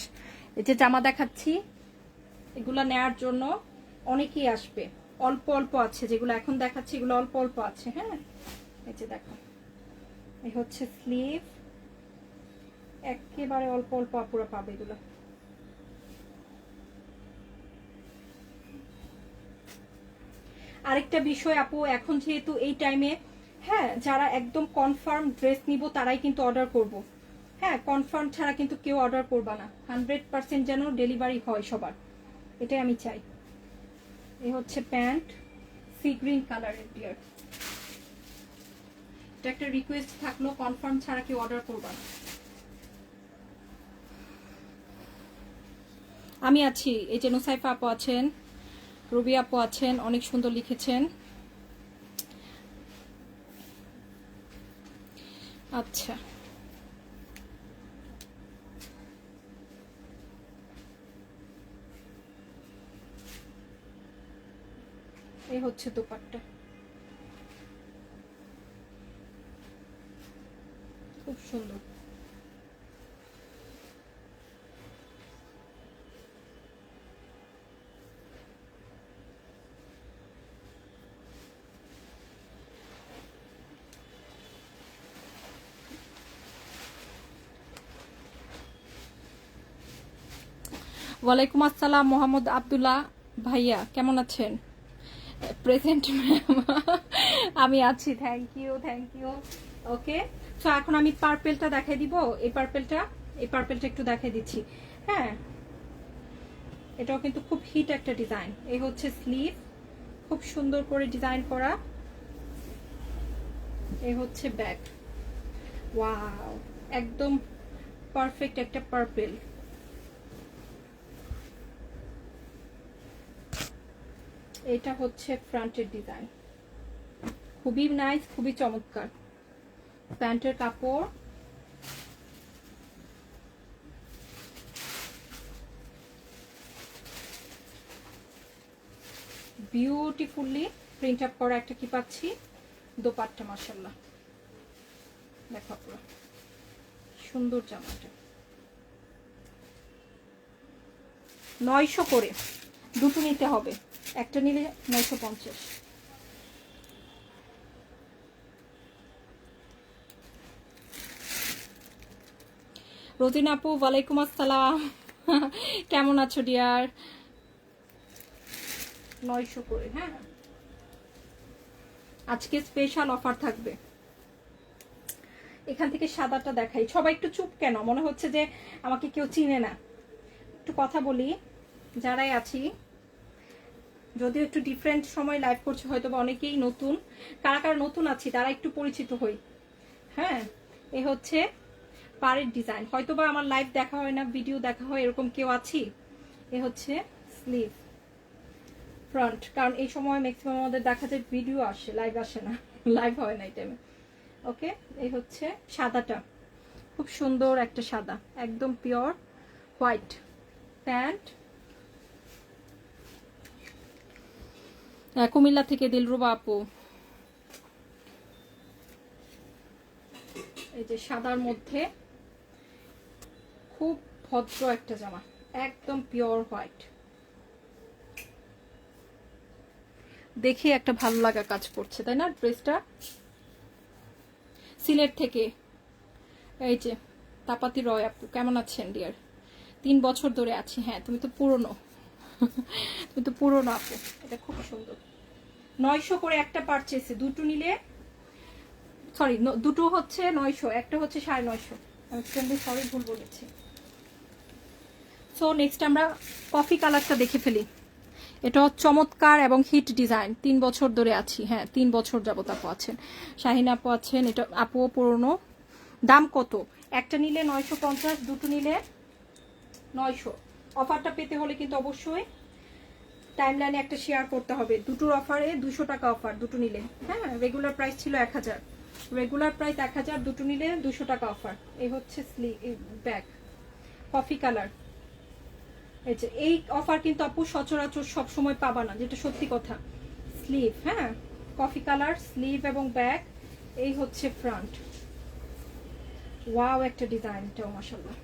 এই যে জামা দেখাচ্ছি, এগুলা নেয়ার জন্য অনেকেই আসবে। অল্প অল্প আছে, যেগুলো এখন দেখাচ্ছি এগুলো অল্প অল্প আছে। হ্যাঁ, এই যে দেখো, এই হচ্ছে স্লিভ, একেবারে অল্প অল্প আপুরা পাবে এগুলো। আরেকটা বিষয় আপু, এখন যেহেতু এই টাইমে, হ্যাঁ, যারা একদম কনফার্ম ড্রেস নিব তারাই কিন্তু অর্ডার করব। হ্যাঁ, কনফার্ম ছাড়া কিন্তু কেউ অর্ডার করবা না। 100% যেন ডেলিভারি হয় সবার, এটাই আমি চাই। এই হচ্ছে প্যান্ট, সি গ্রিন কালারের ডিয়ার। এটা একটা রিকোয়েস্ট থাকলো, কনফার্ম ছাড়া কেউ অর্ডার করবা না। আমি আছি, এই যে নুসাইফা আপু আছেন, রুবি আপু আছেন, অনেক সুন্দর লিখেছেন। আচ্ছা, এই হচ্ছে দোপাট্টা, খুব সুন্দর। ওয়ালাইকুম আসসালাম মোহাম্মদ আব্দুল্লাহ ভাইয়া, কেমন আছেন? প্রেজেন্ট ম্যাম, আমি আছি, thank you thank you. Okay, so এখন আমি পার্পেলটা দেখাই দিব। এই পার্পেলটা একটু দেখাই দিচ্ছি। হ্যাঁ, এটাও কিন্তু খুব হিট একটা ডিজাইন। এই হচ্ছে স্লিভ, খুব সুন্দর করে ডিজাইন করা। এই হচ্ছে ব্যাক, ওয়াও, একদম পারফেক্ট একটা পার্পেল। এটা হচ্ছে ফ্রন্টের ডিজাইন, খুবই নাইস, খুবই চমৎকার। প্যান্টের কাপড়, বিউটিফুলি প্রিন্ট আপ করা একটা কি পাচ্ছি, দোপাট্টা। মাশাআল্লাহ, দেখো পুরো সুন্দর জামাটা। 900 করে দুটো নিতে হবে, একটা নিলে 950। রোজিন আপু ওয়ালাইকুম আসসালাম, কেমন আছো ডিয়ার? 900 করে। হ্যাঁ, আজকে স্পেশাল অফার থাকবে। এখান থেকে সাদাটা দেখাই। সবাই একটু চুপ কেন? মনে হচ্ছে যে আমাকে কেউ চিনে না। একটু কথা বলি, যারাই আছি, যদিও একটু ডিফারেন্ট সময় লাইভ করছে, হয়তো বা অনেকেই নতুন। কারা কারা নতুন আছি তারা একটু পরিচিত হই। হ্যাঁ, এ হচ্ছে পাড়ের ডিজাইন। হয়তো বা আমার লাইভ দেখা হয় না, ভিডিও দেখা হয়, এরকম কেউ আছি। এ হচ্ছে স্লিভ, ফ্রন্ট, কারণ এই সময় ম্যাক্সিমাম আমাদের দেখা যায় ভিডিও আসে, লাইভ আসে না, লাইভ হয় না এই টাইমে। ওকে, এই হচ্ছে সাদাটা, খুব সুন্দর একটা সাদা, একদম পিওর হোয়াইট। প্যান্ট, কুমিল্লা থেকে দিলরুবা আপু। এই যে সাদার মধ্যে খুব ভদ্র একটা জামা, একদম পিওর হোয়াইট। দেখি একটা ভালো লাগা কাজ করছে, তাই না? ড্রেসটা সিলেট থেকে, এই যে তাপাতি রয় আপু, কেমন আছেন ডিয়ার? 3 বছর ধরে আছি। হ্যাঁ, তুমি তো পুরনো, তুমি তো পুরনো আপু। এটা খুব সুন্দর। 900 করে একটা পারচেসে, দুটো নিলে, সরি, দুটো হচ্ছে 900, একটা হচ্ছে 950। আমি সরি ভুল বলেছি। সো নেক্সট আমরা কফি কালারটা দেখে ফেলি। এটা চমৎকার এবং হিট ডিজাইন, 3 বছর ধরে আছি। হ্যাঁ, 3 বছর যাবত আপু আছেন, শাহিন আপু আছেন। এটা আপুও পুরনো। দাম কত? একটা নিলে 950, দুটো নিলে 900। অফারটা পেতে হলে কিন্তু অবশ্যই টাইমলাইনে একটা শেয়ার করতে হবে। দুটোর অফারে 200 টাকা অফার, দুটো নিলে। হ্যাঁ, রেগুলার প্রাইস ছিল 1000, রেগুলার প্রাইস 1000, দুটো নিলে 200 টাকা অফার। এই হচ্ছে ব্যাগ, কফি কালার। এই যে এই অফার কিন্তু আপু সচরাচর সব সময় পাবা না, যেটা সত্যি কথা। স্লিভ, হ্যাঁ, কফি কালার স্লিভ এবং ব্যাগ। এই হচ্ছে ফ্রন্ট, ওয়াও একটা ডিজাইন, এটাও মাশাআল্লাহ।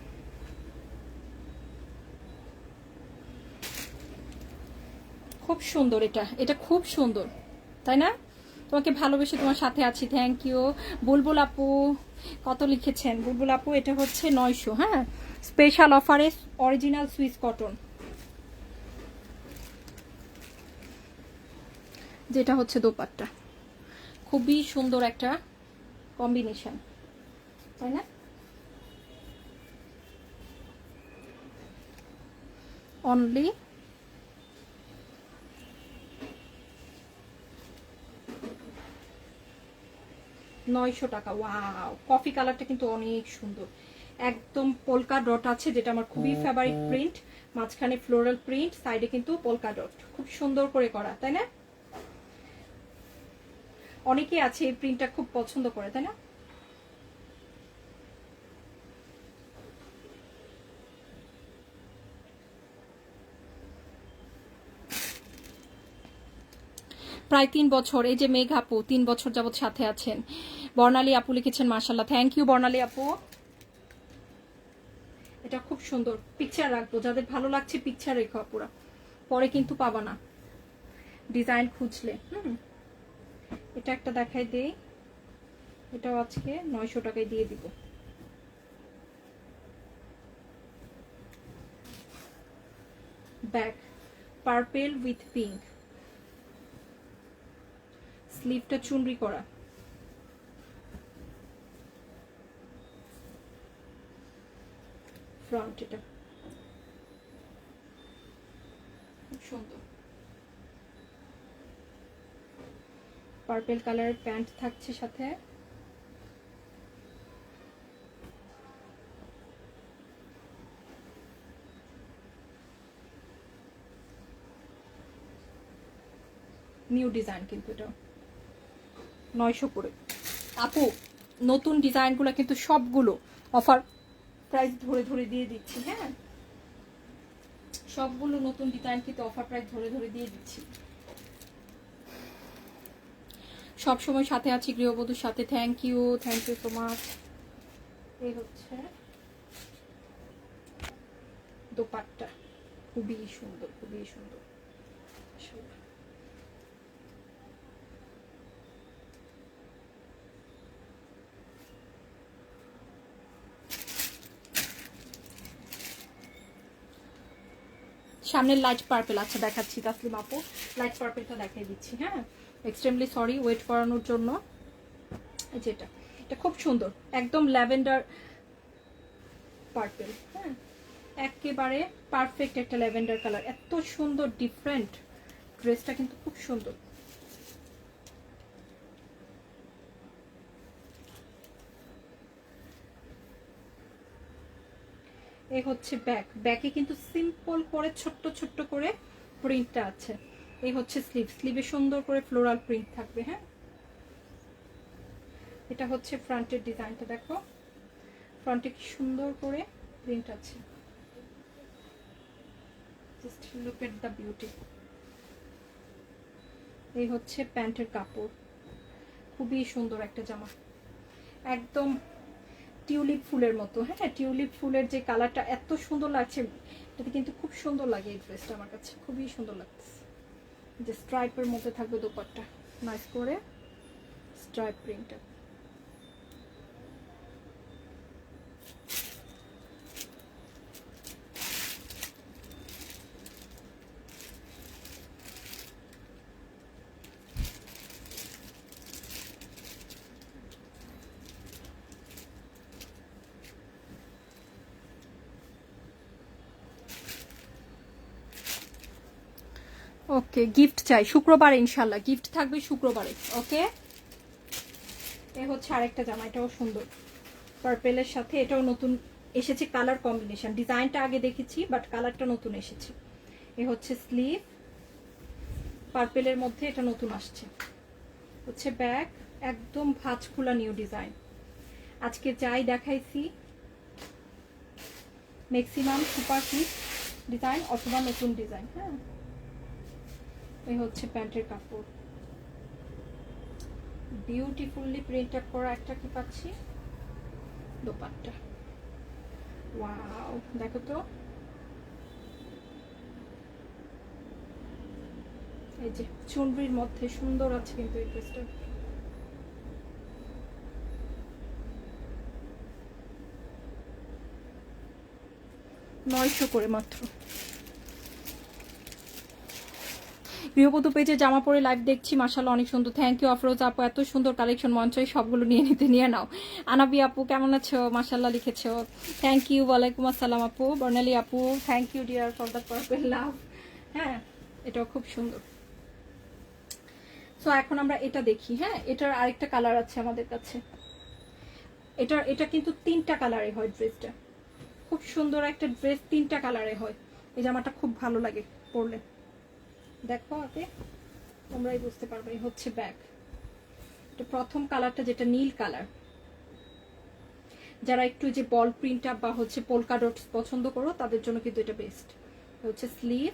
খুব সুন্দর, এটা এটা খুব সুন্দর, তাই না? তোমাকে ভালোবেসে তোমার সাথে আছি, থ্যাংক ইউ। বুলবুল আপু কত লিখেছেন? বুলবুল আপু এটা হচ্ছে 900, হ্যাঁ, স্পেশাল অফারে অরিজিনাল সুইস কটন, যেটা হচ্ছে দোপাট্টা। খুবই সুন্দর একটা কম্বিনেশন, তাই না? অনলি 900 টাকা। ওয়াও, কফি কালারটা কিন্তু অনেক সুন্দর, একদম পোলকা ডট আছে, যেটা আমার খুবই ফেভারিট প্রিন্ট। মাঝখানে ফ্লোরাল প্রিন্ট, সাইডে কিন্তু পোলকা ডট, খুব সুন্দর করে করা, তাই না? অনেকেই আছে এই প্রিন্টটা খুব পছন্দ করে, তাই না? প্রায় 3 বছর, এই যে মেঘ আপু 3 বছর যাবত সাথে আছেন। বর্ণালী আপু লিখেছেন মাশাআল্লাহ, থ্যাংক ইউ বর্ণালী আপু। এটা খুব সুন্দর, পিকচার রাখবো, যাদের ভালো লাগছে পিকচার রেখো আপুরা, পরে কিন্তু পাবা না ডিজাইন খুঁজলে। এটা একটা দেখাই দেই, এটাও আজকে 900 টাকায় দিয়ে দিব। ব্যাক পার্পেল উইথ পিঙ্ক, স্লিভটা চুনরি করা, ফ্রন্ট এটা খুব সুন্দর, পার্পেল কালারের প্যান্ট থাকছে সাথে। নিউ ডিজাইন কিন্তু এটা 900 করে। আপু নতুন ডিজাইনগুলো কিন্তু সবগুলো অফার প্রাইস ধরে ধরে দিয়ে দিচ্ছি, হ্যাঁ, সবগুলো নতুন ডিজাইন কিন্তু অফার প্রাইস ধরে ধরে দিয়ে দিচ্ছি। সব সময় সাথে আছি গৃহবধূর সাথে, থ্যাংক ইউ সো মাচ। এই হচ্ছে দোপাট্টা, খুবই সুন্দর, খুবই সুন্দর। সামনের লাইট পার্পল, আচ্ছা দেখাচ্ছি তাসলিম আপু, লাইট পার্পলটা দেখাই দিচ্ছি, হ্যাঁ। এক্সট্রিমলি সরি ওয়েট করানোর জন্য। যেটা এটা খুব সুন্দর, একদম ল্যাভেন্ডার পার্পল, হ্যাঁ, একেবারে পারফেক্ট একটা ল্যাভেন্ডার কালার, এত সুন্দর ডিফারেন্ট ড্রেসটা কিন্তু খুব সুন্দর। এই হচ্ছে ব্যাক, ব্যাকে কিন্তু সিম্পল করে ছোট্ট ছোট্ট করে প্রিন্টটা আছে। এই হচ্ছে স্লিভ, স্লিভে সুন্দর করে ফ্লোরাল প্রিন্ট থাকবে, হ্যাঁ। এটা হচ্ছে ফ্রন্টের ডিজাইনটা, দেখো ফ্রন্টে কি সুন্দর করে প্রিন্ট আছে, just look at the beauty. এই হচ্ছে প্যান্টের কাপড়, খুবই সুন্দর একটা জামা, একদম টিউলিপ ফুলের মতো, হ্যাঁ, টিউলিপ ফুলের যে কালারটা এত সুন্দর লাগছে, এটাতে কিন্তু খুব সুন্দর লাগে এই ড্রেসটা, আমার কাছে খুবই সুন্দর লাগছে। যে স্ট্রাইপের মধ্যে থাকবে দোপাট্টা, নাইস করে স্ট্রাইপ প্রিন্টটা। ওকে, গিফট চাই শুক্রবারে, ইনশাল্লাহ গিফট থাকবে শুক্রবারে। ওকে, এ হচ্ছে আরেকটা জামা, এটাও সুন্দর পার্পেলের সাথে, এটাও নতুন এসেছে কালার কম্বিনেশন, ডিজাইনটা আগে দেখেছি বাট কালারটা নতুন এসেছে। এ হচ্ছে স্লিভ, পার্পেলের মধ্যে এটা নতুন আসছে, হচ্ছে ব্যাক, একদম ভাঁজ খোলা নিউ ডিজাইন। আজকে যাই দেখাইছি ম্যাক্সিমাম সুপার হিট ডিজাইন অথবা নতুন ডিজাইন, হ্যাঁ। এই হচ্ছে প্যান্টের কাপড়, বিউটিফুললি প্রিন্ট আপ করা একটা কি পাচ্ছি, দোপাট্টা, ওয়াও দেখো তো, এই যে চুনরির মধ্যে সুন্দর আছে কিন্তু এই ড্রেসটা। 900 করে মাত্র। গৃহবধূ পেজে জামা পরে লাইভ দেখছি, মাশাআল্লাহ অনেক সুন্দর। থ্যাংক ইউ আফরোজ আপু, এত সুন্দর কালেকশন, মন চাই সবগুলো নিয়ে নাও। আনাবি আপু কেমন আছো, মাশাআল্লাহ লিখেছো, থ্যাংক ইউ। ওয়ালাইকুম আসসালাম আপু। বর্ণালী আপু thank you dear for the purple love. হ্যাঁ এটাও খুব সুন্দর। সো এখন আমরা এটা দেখি। হ্যাঁ এটার আরেকটা কালার আছে আমাদের কাছে। এটা কিন্তু 3টা কালারে হয় ড্রেসটা, খুব সুন্দর একটা ড্রেস, 3টা কালারে হয়। এই জামাটা খুব ভালো লাগে পরলে, দেখো আগে তোমরাই বুঝতে পারবে। এই হচ্ছে ব্যাক, এটা প্রথম কালারটা যেটা নীল কালার। যারা একটু যে বল প্রিন্ট আপ বা হচ্ছে পোলকা ডটস পছন্দ করো তাদের জন্য কিন্তু এটা বেস্ট। হচ্ছে স্লিভ,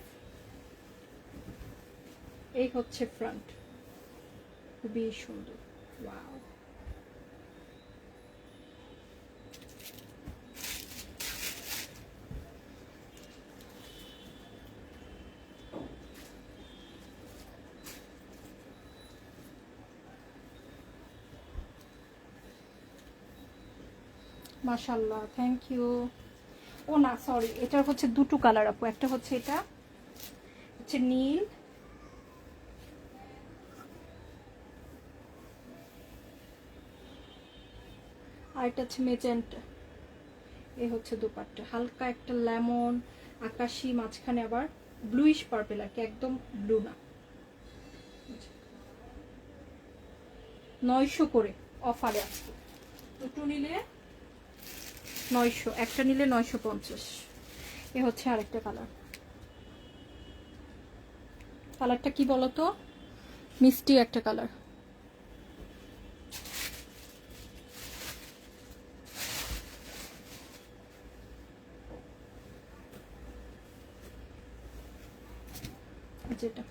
এই হচ্ছে ফ্রন্ট, খুবই সুন্দর। ওয়াও, মাশাআল্লাহ থ্যাংক ইউ। ও না সরি, এটার হচ্ছে দুটো কালার আপু, একটা হচ্ছে এটা হচ্ছে নীল, আর এটা হচ্ছে মেজেন্টা। এই হচ্ছে দুপাট্টা, হালকা একটা লেমন আকাশি, মাঝখানে আবার ব্লুইশ পার্পল, আর কি একদম ব্লু না। 900 করে অফারে আজকে, দুটো নিলে 900, একটা নিলে 950। এ হচ্ছে আরেকটা কালার, কালারটা কি বলতো, মিষ্টি একটা কালার। যেটা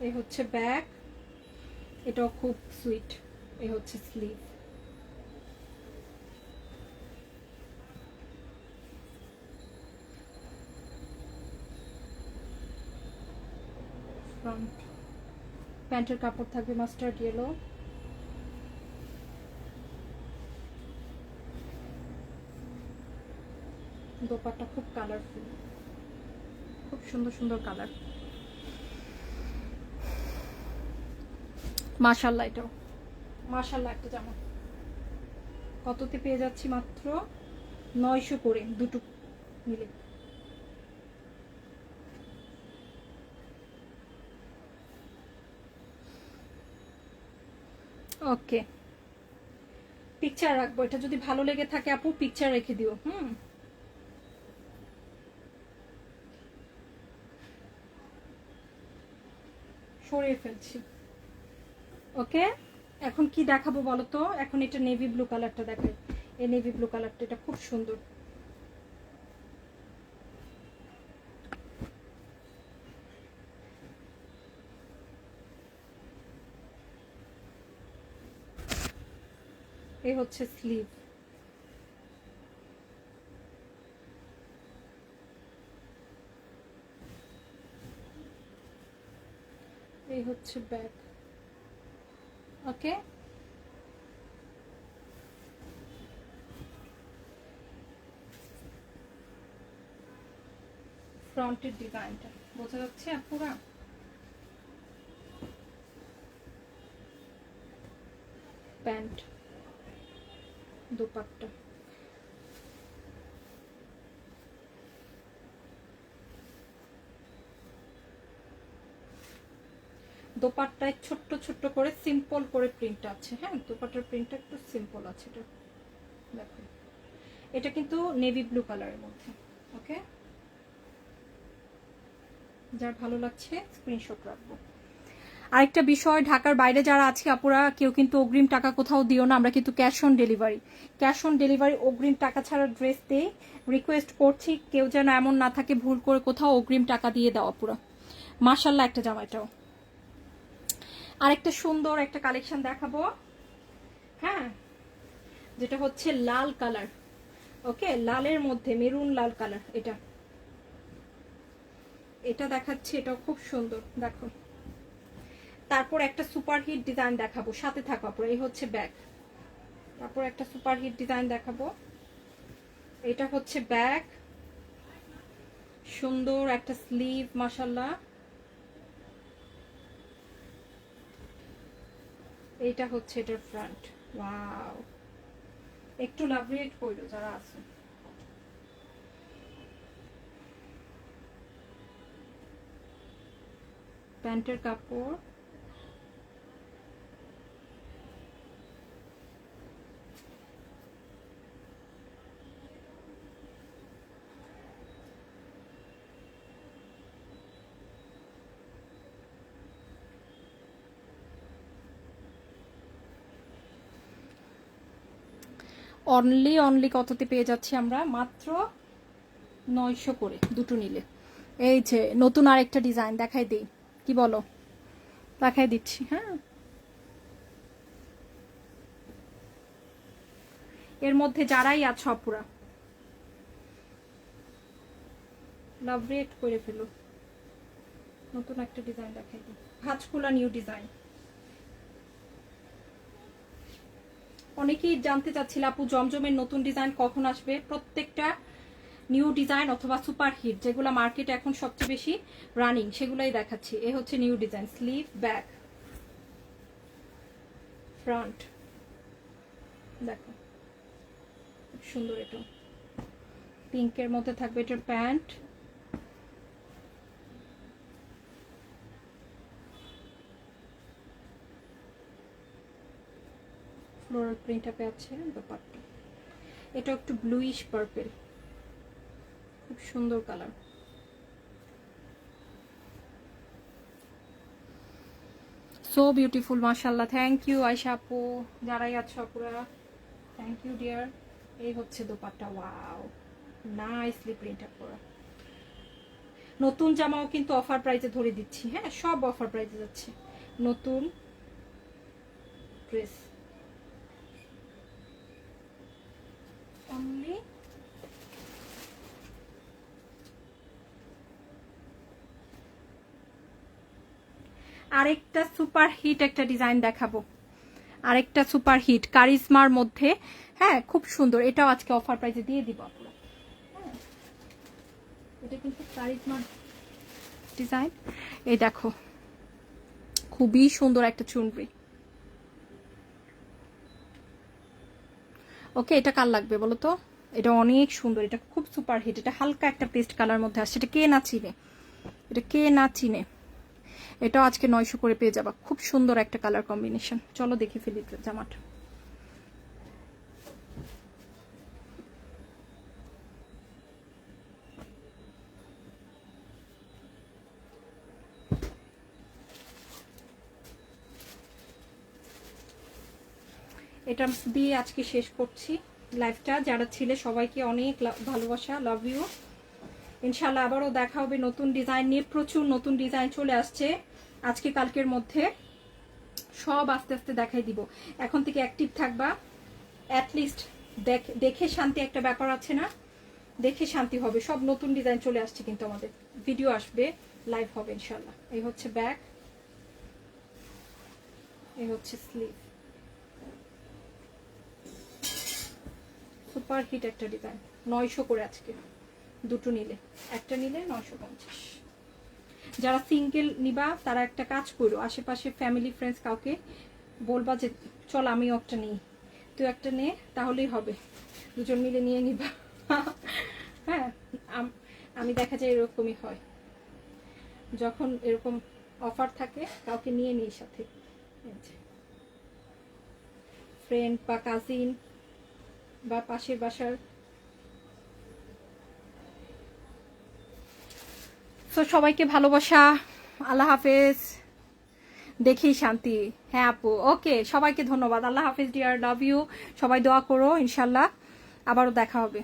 এই হচ্ছে ব্যাক, এটাও খুব সুইট। এই হচ্ছে স্লিভ, ফ্রন্ট, প্যান্টের কাপড় থাকবে মাস্টার্ড ইয়েলো, দোপাট্টা খুব কালারফুল, খুব সুন্দর সুন্দর কালার। মাশাআল্লাহ, এটাও মাশাআল্লাহ একটা জামা। কততে পেয়ে যাচ্ছি, মাত্র 900 করে দুটো মিলে। ওকে, পিকচার রাখবো, এটা যদি ভালো লেগে থাকে আপু পিকচার রেখে দিও। সরিয়ে ফেলছি। ওকে, এখন কি দেখাবো বলো তো, এখন এটা নেভি ব্লু কালারটা দেখাই। এই নেভি ব্লু কালারটা, এটা খুব সুন্দর। এই হচ্ছে স্লিভ, এই হচ্ছে ব্যাক। ওকে, ফ্রন্টের ডিজাইনটা বোঝা যাচ্ছে পুরা। প্যান্ট, দোপাট্টা, দোপাট্টায় ছোট্ট ছোট্ট করে সিম্পল করে প্রিন্ট আছে। হ্যাঁ দোপাট্টার প্রিন্টটা একটু সিম্পল আছে। এটা দেখো, এটা কিন্তু নেভি ব্লু কালারের মধ্যে। ওকে, যার ভালো লাগছে স্ক্রিনশট রাখবো। আরেকটা বিষয়, ঢাকার বাইরে যারা আছে আপুরা, কেউ কিন্তু অগ্রিম টাকা কোথাও দিও না, আমরা কিন্তু ক্যাশ অন ডেলিভারি, অগ্রিম টাকা ছাড়া ড্রেস দেই। রিকোয়েস্ট করছি কেউ যেন এমন না থাকে ভুল করে কোথাও অগ্রিম টাকা দিয়ে দাও আপুরা। মাশাল্লাহ একটা জামাটাও। আরেকটা সুন্দর একটা কালেকশন দেখাবো, হ্যাঁ, যেটা হচ্ছে লাল কালার। ওকে, লালের মধ্যে মেরুন লাল কালার, এটা দেখাচ্ছি, এটাও খুব সুন্দর, দেখো। তারপর একটা সুপারহিট ডিজাইন দেখাবো, সাথে থাকো আপুরা। এই হচ্ছে ব্যাগ, তারপর একটা সুপারহিট ডিজাইন দেখাবো, এটা হচ্ছে ব্যাগ, সুন্দর একটা স্লিভ, মাশাল্লাহ। এইটা হচ্ছে এটার ফ্রন্ট, ওয়াও, একটু লাভরিয়েট করলো যারা আছে। প্যান্টের কাপড়, অনলি কততে পেয়ে যাচ্ছি আমরা? মাত্র 900 করে দুটো নিলে। এই যে নতুন আরেকটা ডিজাইন দেখাই দিই, কি বলো? দেখাই দিচ্ছি, হ্যাঁ। এর মধ্যে যারাই আছো আপুরা, লাভ রেট করে ফেলো। নতুন একটা ডিজাইন দেখাই দিই, ভাঁজখোলা নিউ ডিজাইন। অনেকেই জানতে চাচ্ছিল আপু জমজমের নতুন ডিজাইন কখন আসবে। প্রত্যেকটা নিউ ডিজাইন অথবা সুপার হিট যেগুলো মার্কেটে এখন সবচেয়ে বেশি রানিং সেগুলাই দেখাচ্ছি। এ হচ্ছে new design, sleeve, back, front, দেখো খুব সুন্দর। এটা পিঙ্কের মধ্যে থাকবে এটার প্যান্ট, ফ্লোরাল প্রিন্টটা আছে দোপাট্টা। এটা একটু ব্লুইশ পার্পল, খুব সুন্দর কালার। সো বিউটিফুল, মাশাআল্লাহ। থ্যাংক ইউ আয়শা আপু, যারাই আছো আপুরা, থ্যাংক ইউ ডিয়ার। এই হচ্ছে dupatta, wow, nicely print up করা। নতুন জামাও কিন্তু অফার প্রাইসে ধরে দিচ্ছি, হ্যাঁ, সব অফার প্রাইসে যাচ্ছে। নতুন ড্রেস অনলি আরেকটা সুপার হিট একটা ডিজাইন দেখাবো, আরেকটা সুপার হিট কারিজমার মধ্যে, হ্যাঁ, খুব সুন্দর। এটাও আজকে অফার প্রাইসে দিয়ে দিব আপনারা, হ্যাঁ। এটা কিন্তু কারিজমার ডিজাইন, এই দেখো খুবই সুন্দর একটা চুনরি। ওকে, এটা কার লাগবে বলো তো? এটা অনেক সুন্দর, এটা খুব সুপার হিট। এটা হালকা একটা পেস্ট কালার মধ্যে আসছে, এটা কে না চিনে, এটা কে না চিনে। এটাও আজকে 900 করে পেয়ে যাবা, খুব সুন্দর একটা কালার কম্বিনেশন। চলো দেখে ফেলি জামাটা। এটা দিয়ে আজকে শেষ করছি লাইভটা। যারা ছিলে সবাইকে অনেক ভালোবাসা, লাভ ইউ। ইনশাল্লাহ আবারও দেখা হবে নতুন ডিজাইন নিয়ে। প্রচুর নতুন ডিজাইন চলে আসছে আজকে কালকের মধ্যে, সব আস্তে আস্তে দেখাই দিব। এখন থেকে অ্যাক্টিভ থাকবা, অ্যাটলিস্ট দেখে শান্তি একটা ব্যাপার আছে না, দেখে শান্তি হবে। সব নতুন ডিজাইন চলে আসছে কিন্তু আমাদের, ভিডিও আসবে, লাইভ হবে ইনশাল্লাহ। এই হচ্ছে ব্যাক, এই হচ্ছে স্লিভ, সুপার হিট একটা ডিজাইন। 900 করে আজকে দুটো নিলে, একটা নিলে 950। যারা সিঙ্গেল নিবা তারা একটা কাজ করো, আশেপাশে ফ্যামিলি ফ্রেন্ডস কাউকে বলবা যে চল আমিও একটা নিই, তুই একটা নে, তাহলেই হবে, দুজন মিলে নিয়ে নিবা। হ্যাঁ, আমি দেখা যায় এরকমই হয়, যখন এরকম অফার থাকে কাউকে নিয়ে নিই সাথে, ফ্রেন্ড বা কাজিন বা পাশের বাসার। তো সবাইকে ভালোবাসা, আল্লাহ হাফেজ। দেখি শান্তি। হ্যাঁ আপু, ওকে, সবাইকে ধন্যবাদ। আল্লাহ হাফিজ ডিয়ার, লাভ ইউ। সবাই দোয়া করো, ইনশাল্লাহ আবারও দেখা হবে।